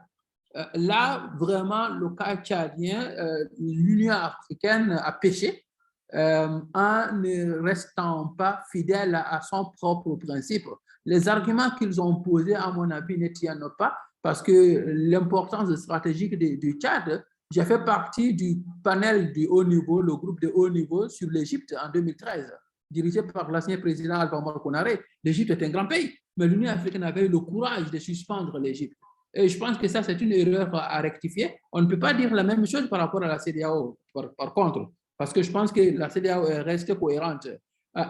Là, vraiment, le cas tchadien, l'Union africaine a péché en ne restant pas fidèle à son propre principe. Les arguments qu'ils ont posés, à mon avis, ne tiennent pas parce que l'importance stratégique du Tchad, j'ai fait partie du panel du haut niveau, le groupe de haut niveau sur l'Égypte en 2013, dirigé par l'ancien président Alpha Omar Konaré. L'Égypte est un grand pays, mais l'Union africaine avait eu le courage de suspendre l'Égypte. Et je pense que ça, c'est une erreur à rectifier. On ne peut pas dire la même chose par rapport à la CEDEAO, par contre, parce que je pense que la CEDEAO est restée cohérente.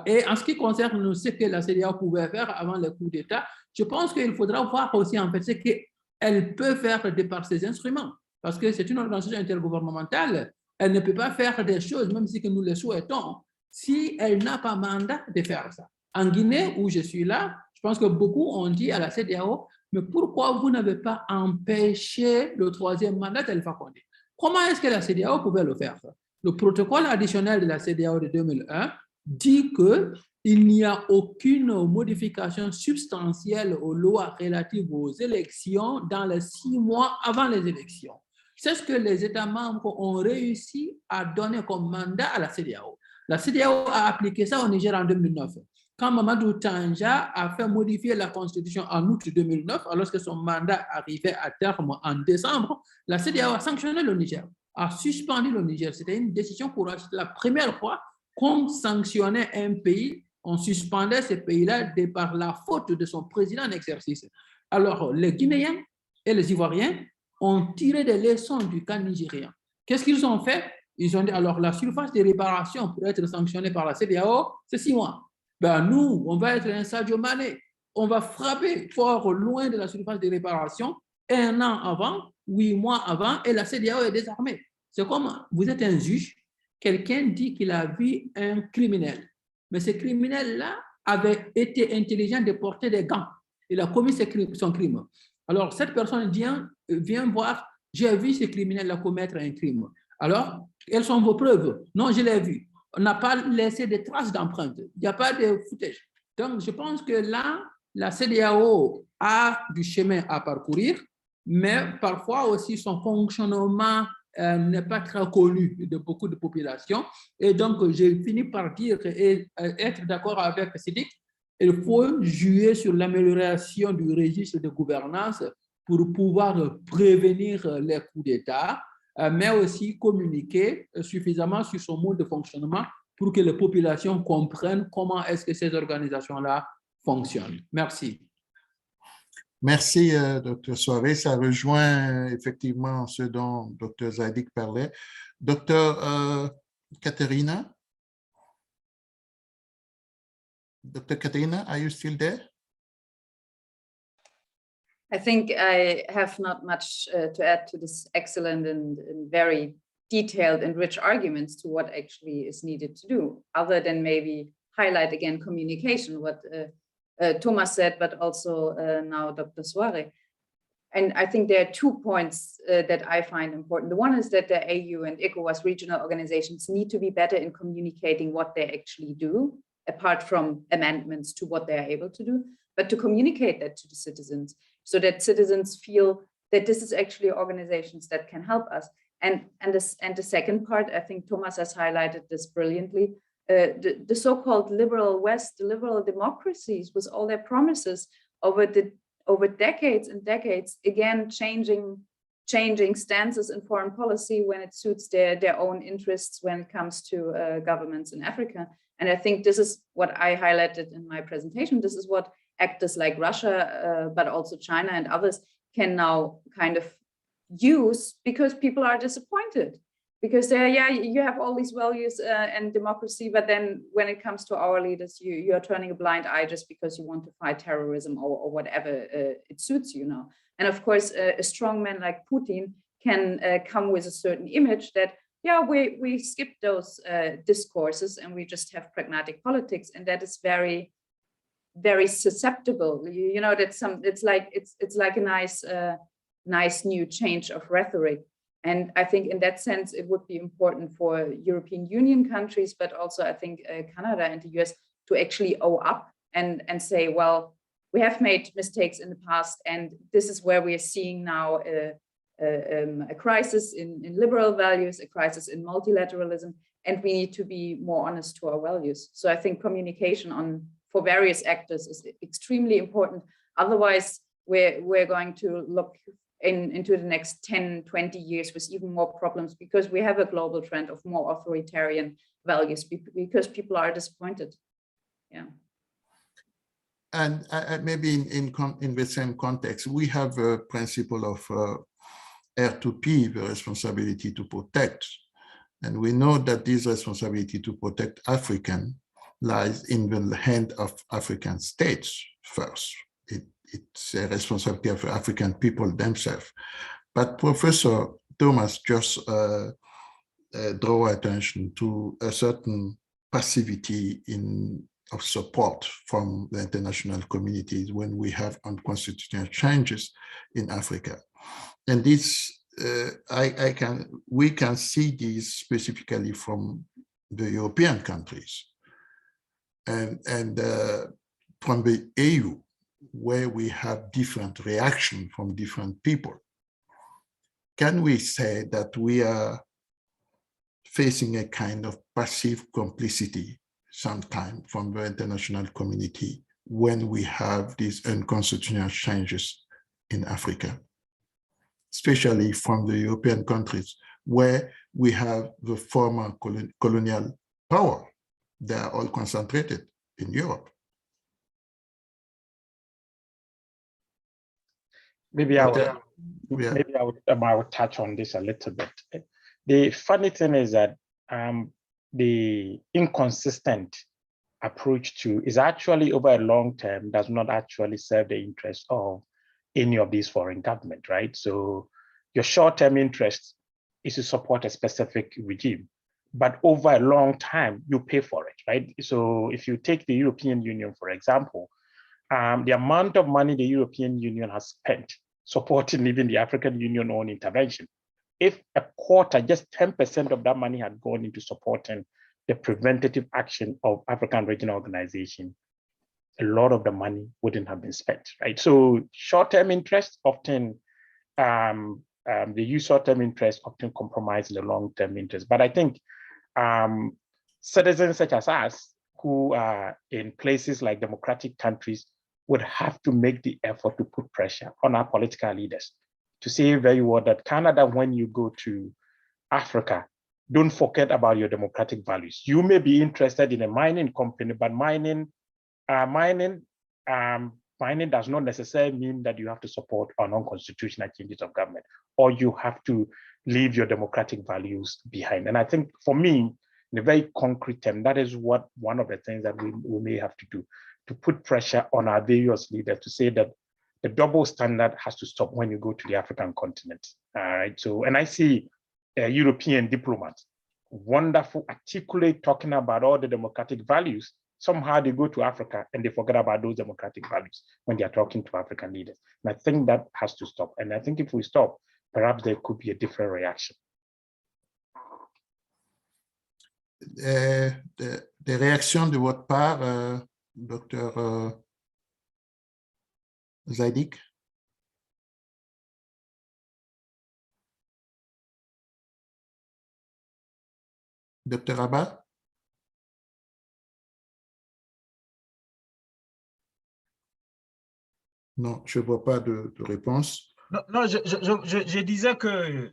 Et en ce qui concerne ce que la CEDEAO pouvait faire avant le coup d'État, je pense qu'il faudra voir aussi en fait ce qu'elle peut faire de par ses instruments, parce que c'est une organisation intergouvernementale. Elle ne peut pas faire des choses, même si que nous le souhaitons, si elle n'a pas mandat de faire ça. En Guinée, où je suis là, je pense que beaucoup ont dit à la CEDEAO, mais pourquoi vous n'avez pas empêché le troisième mandat d'Alpha Condé? Comment est-ce que la CEDEAO pouvait le faire? Le protocole additionnel de la CEDEAO de 2001 dit qu'il n'y a aucune modification substantielle aux lois relatives aux élections dans les 6 mois avant les élections. C'est ce que les États membres ont réussi à donner comme mandat à la CEDEAO. La CEDEAO a appliqué ça au Niger en 2009. Quand Mamadou Tanja a fait modifier la Constitution en août 2009, alors que son mandat arrivait à terme en décembre, la CEDEAO a sanctionné le Niger, a suspendu le Niger. C'était une décision courageuse. La première fois qu'on sanctionnait un pays, on suspendait ce pays-là de par la faute de son président en exercice. Alors, les Guinéens et les Ivoiriens ont tiré des leçons du cas nigérien. Qu'est-ce qu'ils ont fait? Ils ont dit, alors, la surface de réparation pour être sanctionnée par la CEDEAO, c'est 6 mois. Ben nous, on va être un Sadio Mané. On va frapper fort loin de la surface de réparation 1 an avant, 8 mois avant, et la CEDEAO est désarmée. C'est comme vous êtes un juge, quelqu'un dit qu'il a vu un criminel, mais ce criminel-là avait été intelligent de porter des gants. Il a commis son crime. Alors, cette personne vient voir, j'ai vu ce criminel-là commettre un crime. Alors, quelles sont vos preuves? Non, je l'ai vu. On n'a pas laissé de traces d'empreintes. Il n'y a pas de footage. Donc, je pense que là, la CEDEAO a du chemin à parcourir, mais parfois aussi son fonctionnement n'est pas très connu de beaucoup de populations. Et donc, j'ai fini par dire et être d'accord avec Sidik, il faut jouer sur l'amélioration du registre de gouvernance pour pouvoir prévenir les coups d'État, mais aussi communiquer suffisamment sur son mode de fonctionnement pour que les populations comprennent comment est-ce que ces organisations-là fonctionnent. Merci. Merci, Dr. Soiré. Ça rejoint effectivement ce dont Dr. Zadik parlait. Dr. Katerina? Dr. Katerina, are you still there? I think I have not much to add to this excellent and very detailed and rich arguments to what actually is needed to do, other than maybe highlight again communication, what Thomas said, but also now Dr. Soiré. And I think there are 2 points that I find important. The one is that the AU and ECOWAS regional organizations need to be better in communicating what they actually do, apart from amendments to what they are able to do, but to communicate that to the citizens so that citizens feel that this is actually organizations that can help us. And the second part, I think Thomas has highlighted this brilliantly, the so-called liberal West, the liberal democracies with all their promises over decades and decades, again, changing stances in foreign policy when it suits their own interests when it comes to governments in Africa. And I think this is what I highlighted in my presentation. This is what actors like Russia, but also China and others can now kind of use, because people are disappointed. Because you have all these values and democracy, but then when it comes to our leaders, you are turning a blind eye just because you want to fight terrorism or whatever it suits you now. And of course, a strong man like Putin can come with a certain image that, we skip those discourses and we just have pragmatic politics, and that is very, very susceptible. You know that it's like a nice new change of rhetoric. And I think in that sense, it would be important for European Union countries, but also I think Canada and the US to actually owe up and say, well, we have made mistakes in the past, and this is where we are seeing now a crisis in liberal values, a crisis in multilateralism, and we need to be more honest to our values. So I think communication for various actors is extremely important. Otherwise, we're going to look into the next 10, 20 years with even more problems, because we have a global trend of more authoritarian values because people are disappointed. Yeah. And maybe in the same context, we have a principle of R2P, the responsibility to protect. And we know that this responsibility to protect African lies in the hand of African states first. It's a responsibility of African people themselves. But Professor Thomas just draw attention to a certain passivity of support from the international communities when we have unconstitutional changes in Africa. And this, we can see this specifically from the European countries and from the EU, where we have different reaction from different people. Can we say that we are facing a kind of passive complicity sometime from the international community when we have these unconstitutional changes in Africa, especially from the European countries where we have the former colonial power? They are all concentrated in Europe. Maybe I would touch on this a little bit. The funny thing is that the inconsistent approach to is actually over a long term does not actually serve the interest of any of these foreign governments, right? So your short-term interest is to support a specific regime, but over a long time you pay for it, right? So if you take the European Union, for example, the amount of money the European Union has spent supporting even the African Union own intervention, if a quarter, just 10% of that money had gone into supporting the preventative action of African regional organization, a lot of the money wouldn't have been spent, right? So short-term interest often, the use short-term interest often compromise the long-term interest. But I think citizens such as us who are in places like democratic countries would have to make the effort to put pressure on our political leaders to say very well that Canada, when you go to Africa, don't forget about your democratic values. You may be interested in a mining company, but mining does not necessarily mean that you have to support unconstitutional changes of government, or you have to leave your democratic values behind. And I think for me, in a very concrete term, that is what one of the things that we may have to do, to put pressure on our various leaders to say that the double standard has to stop when you go to the African continent. All right. So, and I see European diplomats, wonderful, articulate, talking about all the democratic values. Somehow they go to Africa and they forget about those democratic values when they are talking to African leaders. And I think that has to stop. And I think if we stop, perhaps there could be a different reaction. The réaction de votre part, Dr. Zadik? Dr. Abba? Non, je ne vois pas de réponse. Non, je disais que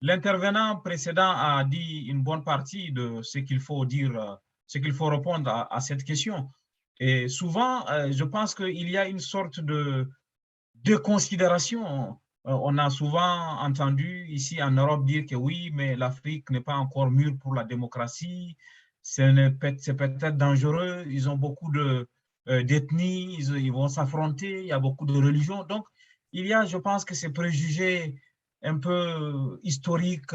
l'intervenant précédent a dit une bonne partie de ce qu'il faut dire, ce qu'il faut répondre à cette question. Et souvent, je pense qu'il y a une sorte de considération. On a souvent entendu ici en Europe dire que oui, mais l'Afrique n'est pas encore mûre pour la démocratie, c'est peut-être dangereux, ils ont beaucoup d'ethnies, ils vont s'affronter, il y a beaucoup de religions. Donc, il y a, je pense que ces préjugés un peu historiques,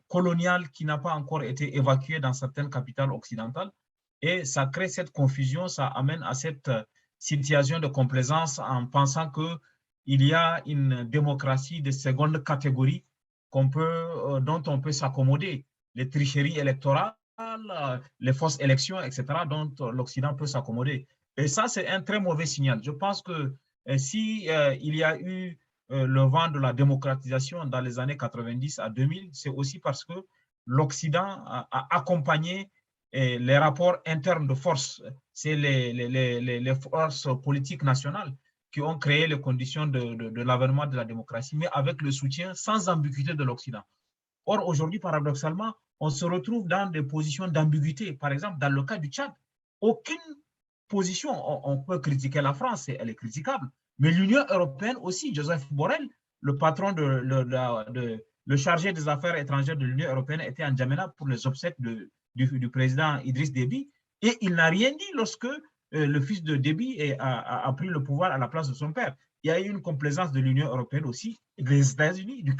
coloniales, qui n'a pas encore été évacué dans certaines capitales occidentales. Et ça crée cette confusion, ça amène à cette situation de complaisance en pensant qu'il y a une démocratie de seconde catégorie dont on peut s'accommoder, les tricheries électorales, les fausses élections, etc., dont l'Occident peut s'accommoder. Et ça, c'est un très mauvais signal. Je pense que si il y a eu le vent de la démocratisation dans les années 90 à 2000, c'est aussi parce que l'Occident a accompagné les rapports internes de force. C'est les forces politiques nationales qui ont créé les conditions de l'avènement de la démocratie, mais avec le soutien sans ambiguïté de l'Occident. Or, aujourd'hui, paradoxalement, on se retrouve dans des positions d'ambiguïté. Par exemple, dans le cas du Tchad, aucune position, on peut critiquer la France, elle est critiquable, mais l'Union européenne aussi, Joseph Borrell, le patron le chargé des affaires étrangères de l'Union européenne, était en N'Djamena pour les obsèques du président Idriss Déby, et il n'a rien dit lorsque le fils de Déby a pris le pouvoir à la place de son père. Il y a eu une complaisance de l'Union européenne aussi, des États-Unis, du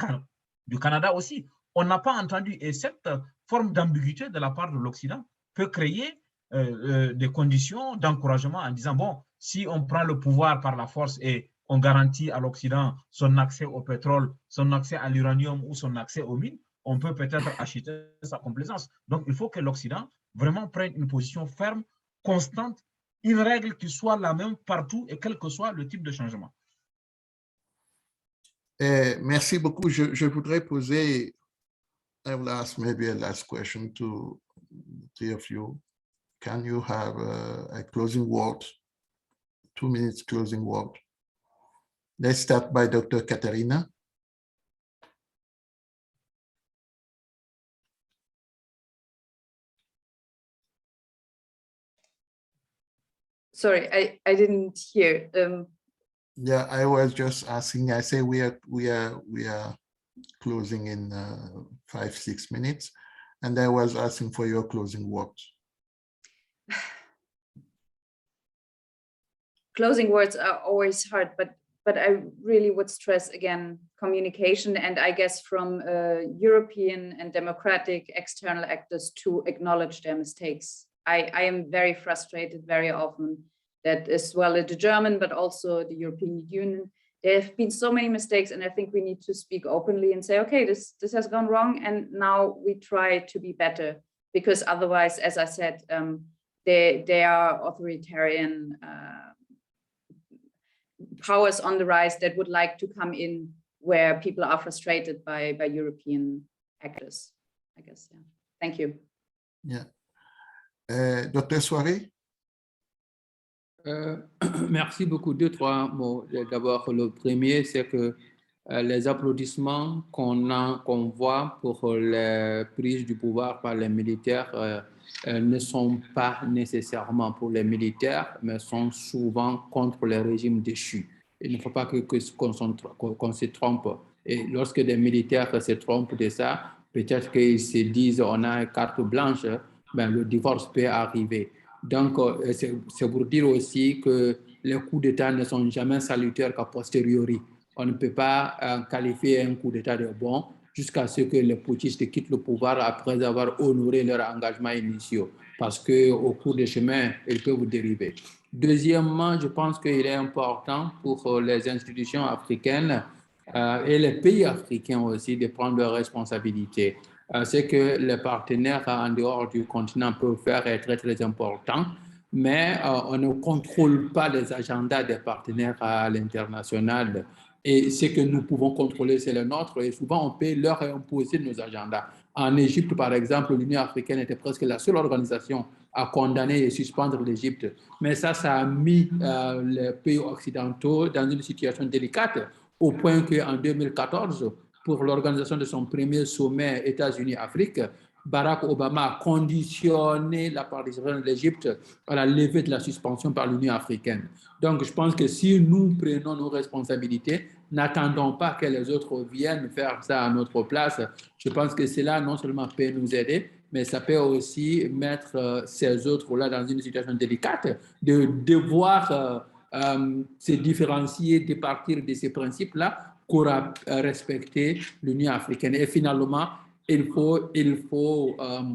Canada aussi. On n'a pas entendu, et cette forme d'ambiguïté de la part de l'Occident peut créer des conditions d'encouragement en disant, bon, si on prend le pouvoir par la force et on garantit à l'Occident son accès au pétrole, son accès à l'uranium ou son accès aux mines, on peut peut-être acheter sa complaisance. Donc, il faut que l'Occident vraiment prenne une position ferme, constante, une règle qui soit la même partout et quel que soit le type de changement. Merci beaucoup. Je voudrais poser I will ask maybe a last question to the three of you. Can you have a closing word, 2 minutes closing word? Let's start by Dr. Katarina. Sorry, I didn't hear. Yeah, I was just asking. I say we are closing in 5-6 minutes, and I was asking for your closing words. Closing words are always hard, but I really would stress again communication, and I guess from European and democratic external actors to acknowledge their mistakes. I am very frustrated very often that as well the German, but also the European Union, there have been so many mistakes, and I think we need to speak openly and say, okay, this has gone wrong, and now we try to be better, because otherwise, as I said, they are authoritarian powers on the rise that would like to come in where people are frustrated by European actors, I guess. Yeah. Thank you. Yeah. Dr. Soirée? Merci beaucoup. 2-3 mots. D'abord, le premier, c'est que les applaudissements qu'on voit pour la prise du pouvoir par les militaires ne sont pas nécessairement pour les militaires, mais sont souvent contre les régimes déchus. Il ne faut pas qu'on se trompe. Et lorsque des militaires se trompent de ça, peut-être qu'ils se disent on a une carte blanche, ben, le divorce peut arriver. Donc, c'est pour dire aussi que les coups d'État ne sont jamais salutaires qu'à posteriori. On ne peut pas qualifier un coup d'État de bon jusqu'à ce que les putschistes quittent le pouvoir après avoir honoré leurs engagements initiaux, parce qu'au cours des chemins, ils peuvent dériver. Deuxièmement, je pense qu'il est important pour les institutions africaines et les pays africains aussi de prendre leurs responsabilités. Ce que les partenaires en dehors du continent peuvent faire est très, très important, mais on ne contrôle pas les agendas des partenaires à l'international. Et ce que nous pouvons contrôler, c'est le nôtre, et souvent on peut leur imposer nos agendas. En Égypte, par exemple, l'Union africaine était presque la seule organisation à condamner et suspendre l'Égypte. Mais ça a mis les pays occidentaux dans une situation délicate, au point qu'en 2014, pour l'organisation de son premier sommet États-Unis-Afrique, Barack Obama a conditionné la participation de l'Égypte à la levée de la suspension par l'Union africaine. Donc, je pense que si nous prenons nos responsabilités, n'attendons pas que les autres viennent faire ça à notre place. Je pense que cela non seulement peut nous aider, mais ça peut aussi mettre ces autres-là dans une situation délicate de devoir se différencier, de partir de ces principes-là pour respecter l'Union africaine. Et finalement, il faut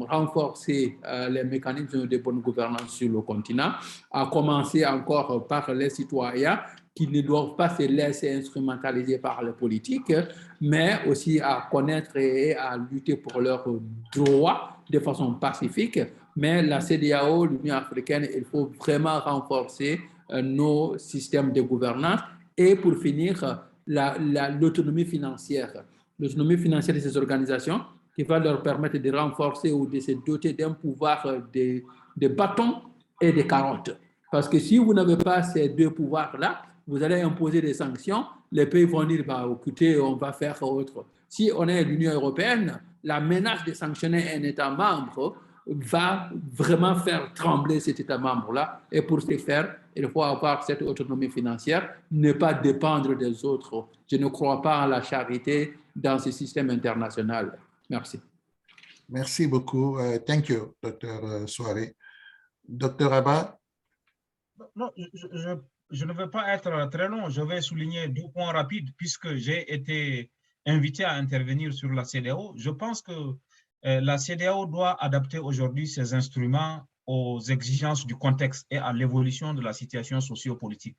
renforcer les mécanismes de bonne gouvernance sur le continent, à commencer encore par les citoyens qu'ils ne doivent pas se laisser instrumentaliser par les politiques, mais aussi à connaître et à lutter pour leurs droits de façon pacifique. Mais la CEDEAO, l'Union africaine, il faut vraiment renforcer nos systèmes de gouvernance. Et pour finir, l'autonomie financière. L'autonomie financière de ces organisations qui va leur permettre de renforcer ou de se doter d'un pouvoir de bâtons et de carottes. Parce que si vous n'avez pas ces deux pouvoirs-là, vous allez imposer des sanctions, les pays vont dire, bah, écoutez, on va faire autre. Si on est l'Union européenne, la menace de sanctionner un État membre va vraiment faire trembler cet État membre-là. Et pour ce faire, il faut avoir cette autonomie financière, ne pas dépendre des autres. Je ne crois pas en la charité dans ce système international. Merci. Merci beaucoup. Thank you, Dr. Souare. Dr. Abba? Non, je ne veux pas être très long. Je vais souligner 2 points rapides puisque j'ai été invité à intervenir sur la CEDEAO. Je pense que la CEDEAO doit adapter aujourd'hui ses instruments aux exigences du contexte et à l'évolution de la situation sociopolitique.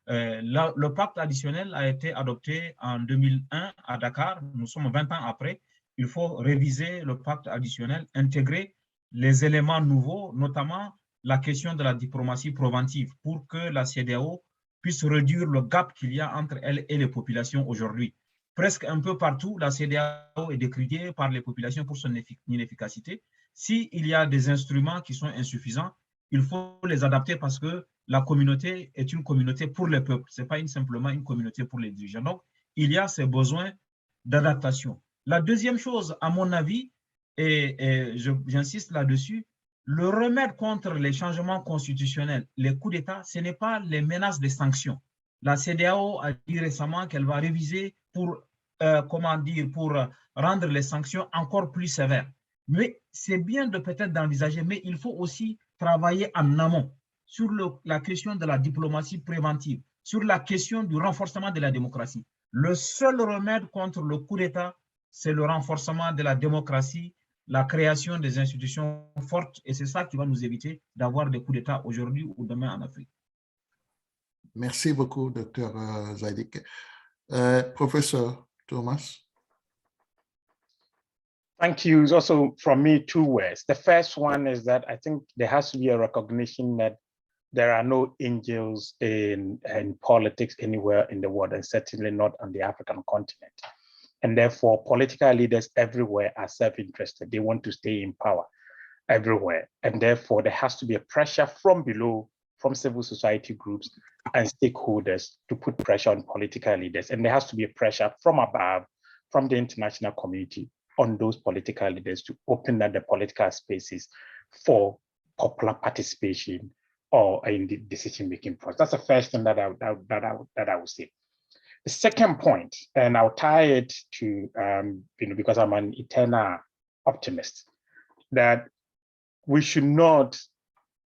Le pacte additionnel a été adopté en 2001 à Dakar. Nous sommes 20 ans après. Il faut réviser le pacte additionnel, intégrer les éléments nouveaux, notamment la question de la diplomatie préventive pour que la CEDEAO puisse réduire le gap qu'il y a entre elle et les populations aujourd'hui. Presque un peu partout, la CEDEAO est décriée par les populations pour son inefficacité. S'il y a des instruments qui sont insuffisants, il faut les adapter parce que la communauté est une communauté pour les peuples. Ce n'est pas simplement une communauté pour les dirigeants. Donc, il y a ces besoins d'adaptation. La deuxième chose, à mon avis, et j'insiste là-dessus, le remède contre les changements constitutionnels, les coups d'État, ce n'est pas les menaces de sanctions. La CEDEAO a dit récemment qu'elle va réviser pour rendre les sanctions encore plus sévères. Mais c'est bien de peut-être d'envisager, mais il faut aussi travailler en amont sur la question de la diplomatie préventive, sur la question du renforcement de la démocratie. Le seul remède contre le coup d'État, c'est le renforcement de la démocratie, la création des institutions fortes, et c'est ça qui va nous éviter d'avoir des coups d'État aujourd'hui ou demain en Afrique. Merci beaucoup, Dr. Zadik. Professor Thomas. Thank you. Also from me, 2 words. The first one is that I think there has to be a recognition that there are no angels in politics anywhere in the world, and certainly not on the African continent. And therefore, political leaders everywhere are self-interested. They want to stay in power everywhere. And therefore, there has to be a pressure from below, from civil society groups and stakeholders to put pressure on political leaders. And there has to be a pressure from above, from the international community on those political leaders to open up the political spaces for popular participation or in the decision-making process. That's the first thing that I would say. The second point, and I'll tie it to, because I'm an eternal optimist, that we should not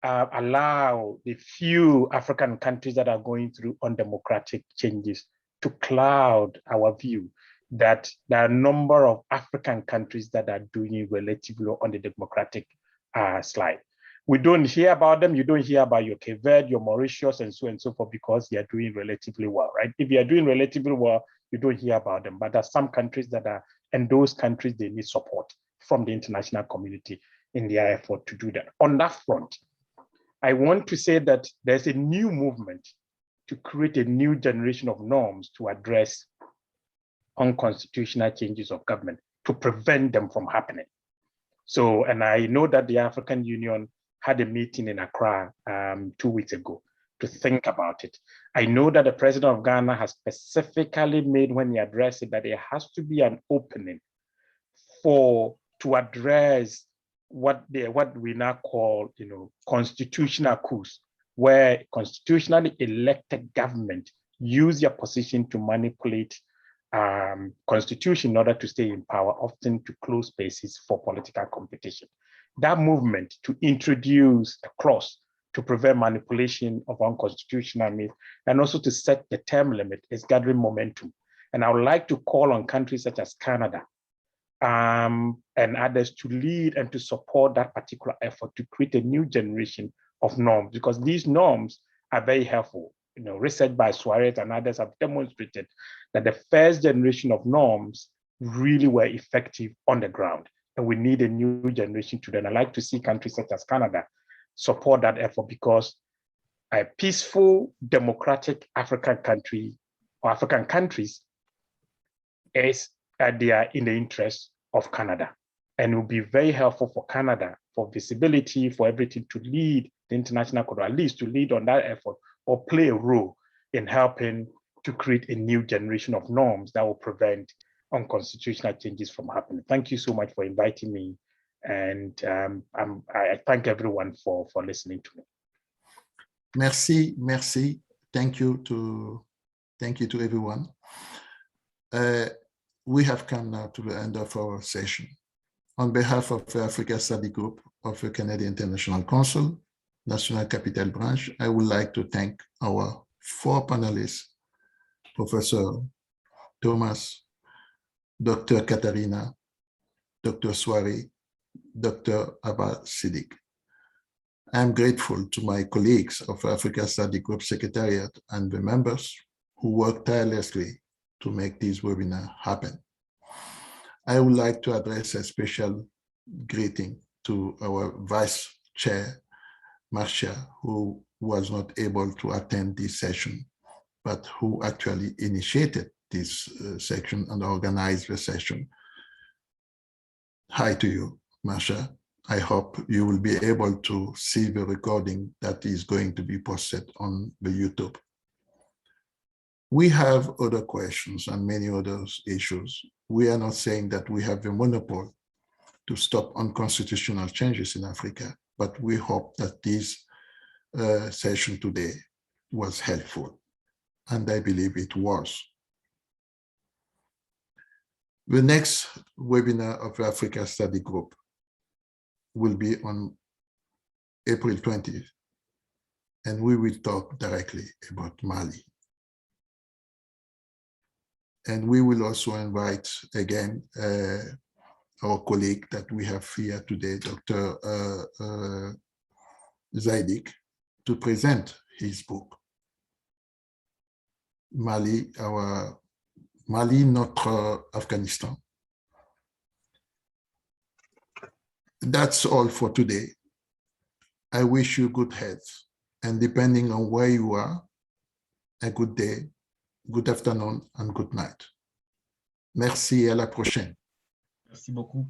allow the few African countries that are going through undemocratic changes to cloud our view that there are a number of African countries that are doing relatively on the democratic slide. We don't hear about them. You don't hear about your Cape Verde, your Mauritius, and so forth, because they are doing relatively well, right? If you are doing relatively well, you don't hear about them. But there are some countries that are, and those countries, they need support from the international community in their effort to do that. On that front, I want to say that there's a new movement to create a new generation of norms to address unconstitutional changes of government, to prevent them from happening. So, and I know that the African Union had a meeting in Accra 2 weeks ago to think about it. I know that the president of Ghana has specifically made, when he addressed it, that there has to be an opening to address what we now call, constitutional coups, where constitutionally elected government use their position to manipulate constitution in order to stay in power, often to close spaces for political competition. That movement to introduce a clause to prevent manipulation of unconstitutional means and also to set the term limit is gathering momentum. And I would like to call on countries such as Canada and others to lead and to support that particular effort to create a new generation of norms, because these norms are very helpful research by Suarez and others have demonstrated that the first generation of norms really were effective on the ground. And we need a new generation today. And I like to see countries such as Canada support that effort, because a peaceful, democratic African country or African countries is they are in the interest of Canada. And it will be very helpful for Canada, for visibility, for everything, to lead the international court, or at least to lead on that effort or play a role in helping to create a new generation of norms that will prevent unconstitutional changes from happening. Thank you so much for inviting me. And I thank everyone for listening to me. Merci, merci. Thank you to everyone. We have come now to the end of our session. On behalf of the Africa Study Group of the Canadian International Council, National Capital Branch, I would like to thank our 4 panelists, Professor Thomas, Dr. Katarina, Dr. Swari, Dr. Abba Siddiq. I am grateful to my colleagues of Africa Study Group Secretariat and the members who work tirelessly to make this webinar happen. I would like to address a special greeting to our Vice Chair, Marcia, who was not able to attend this session, but who actually initiated this section and organized the session. Hi to you, Marcia. I hope you will be able to see the recording that is going to be posted on the YouTube. We have other questions and many other issues. We are not saying that we have the monopoly to stop unconstitutional changes in Africa, but we hope that this session today was helpful, and I believe it was. The next webinar of the Africa Study Group will be on April 20th, and we will talk directly about Mali. And we will also invite again our colleague that we have here today, Dr. Zaidik, to present his book, Mali, notre Afghanistan. That's all for today. I wish you good health, and depending on where you are, a good day, good afternoon, and good night. Merci, à la prochaine. Merci beaucoup.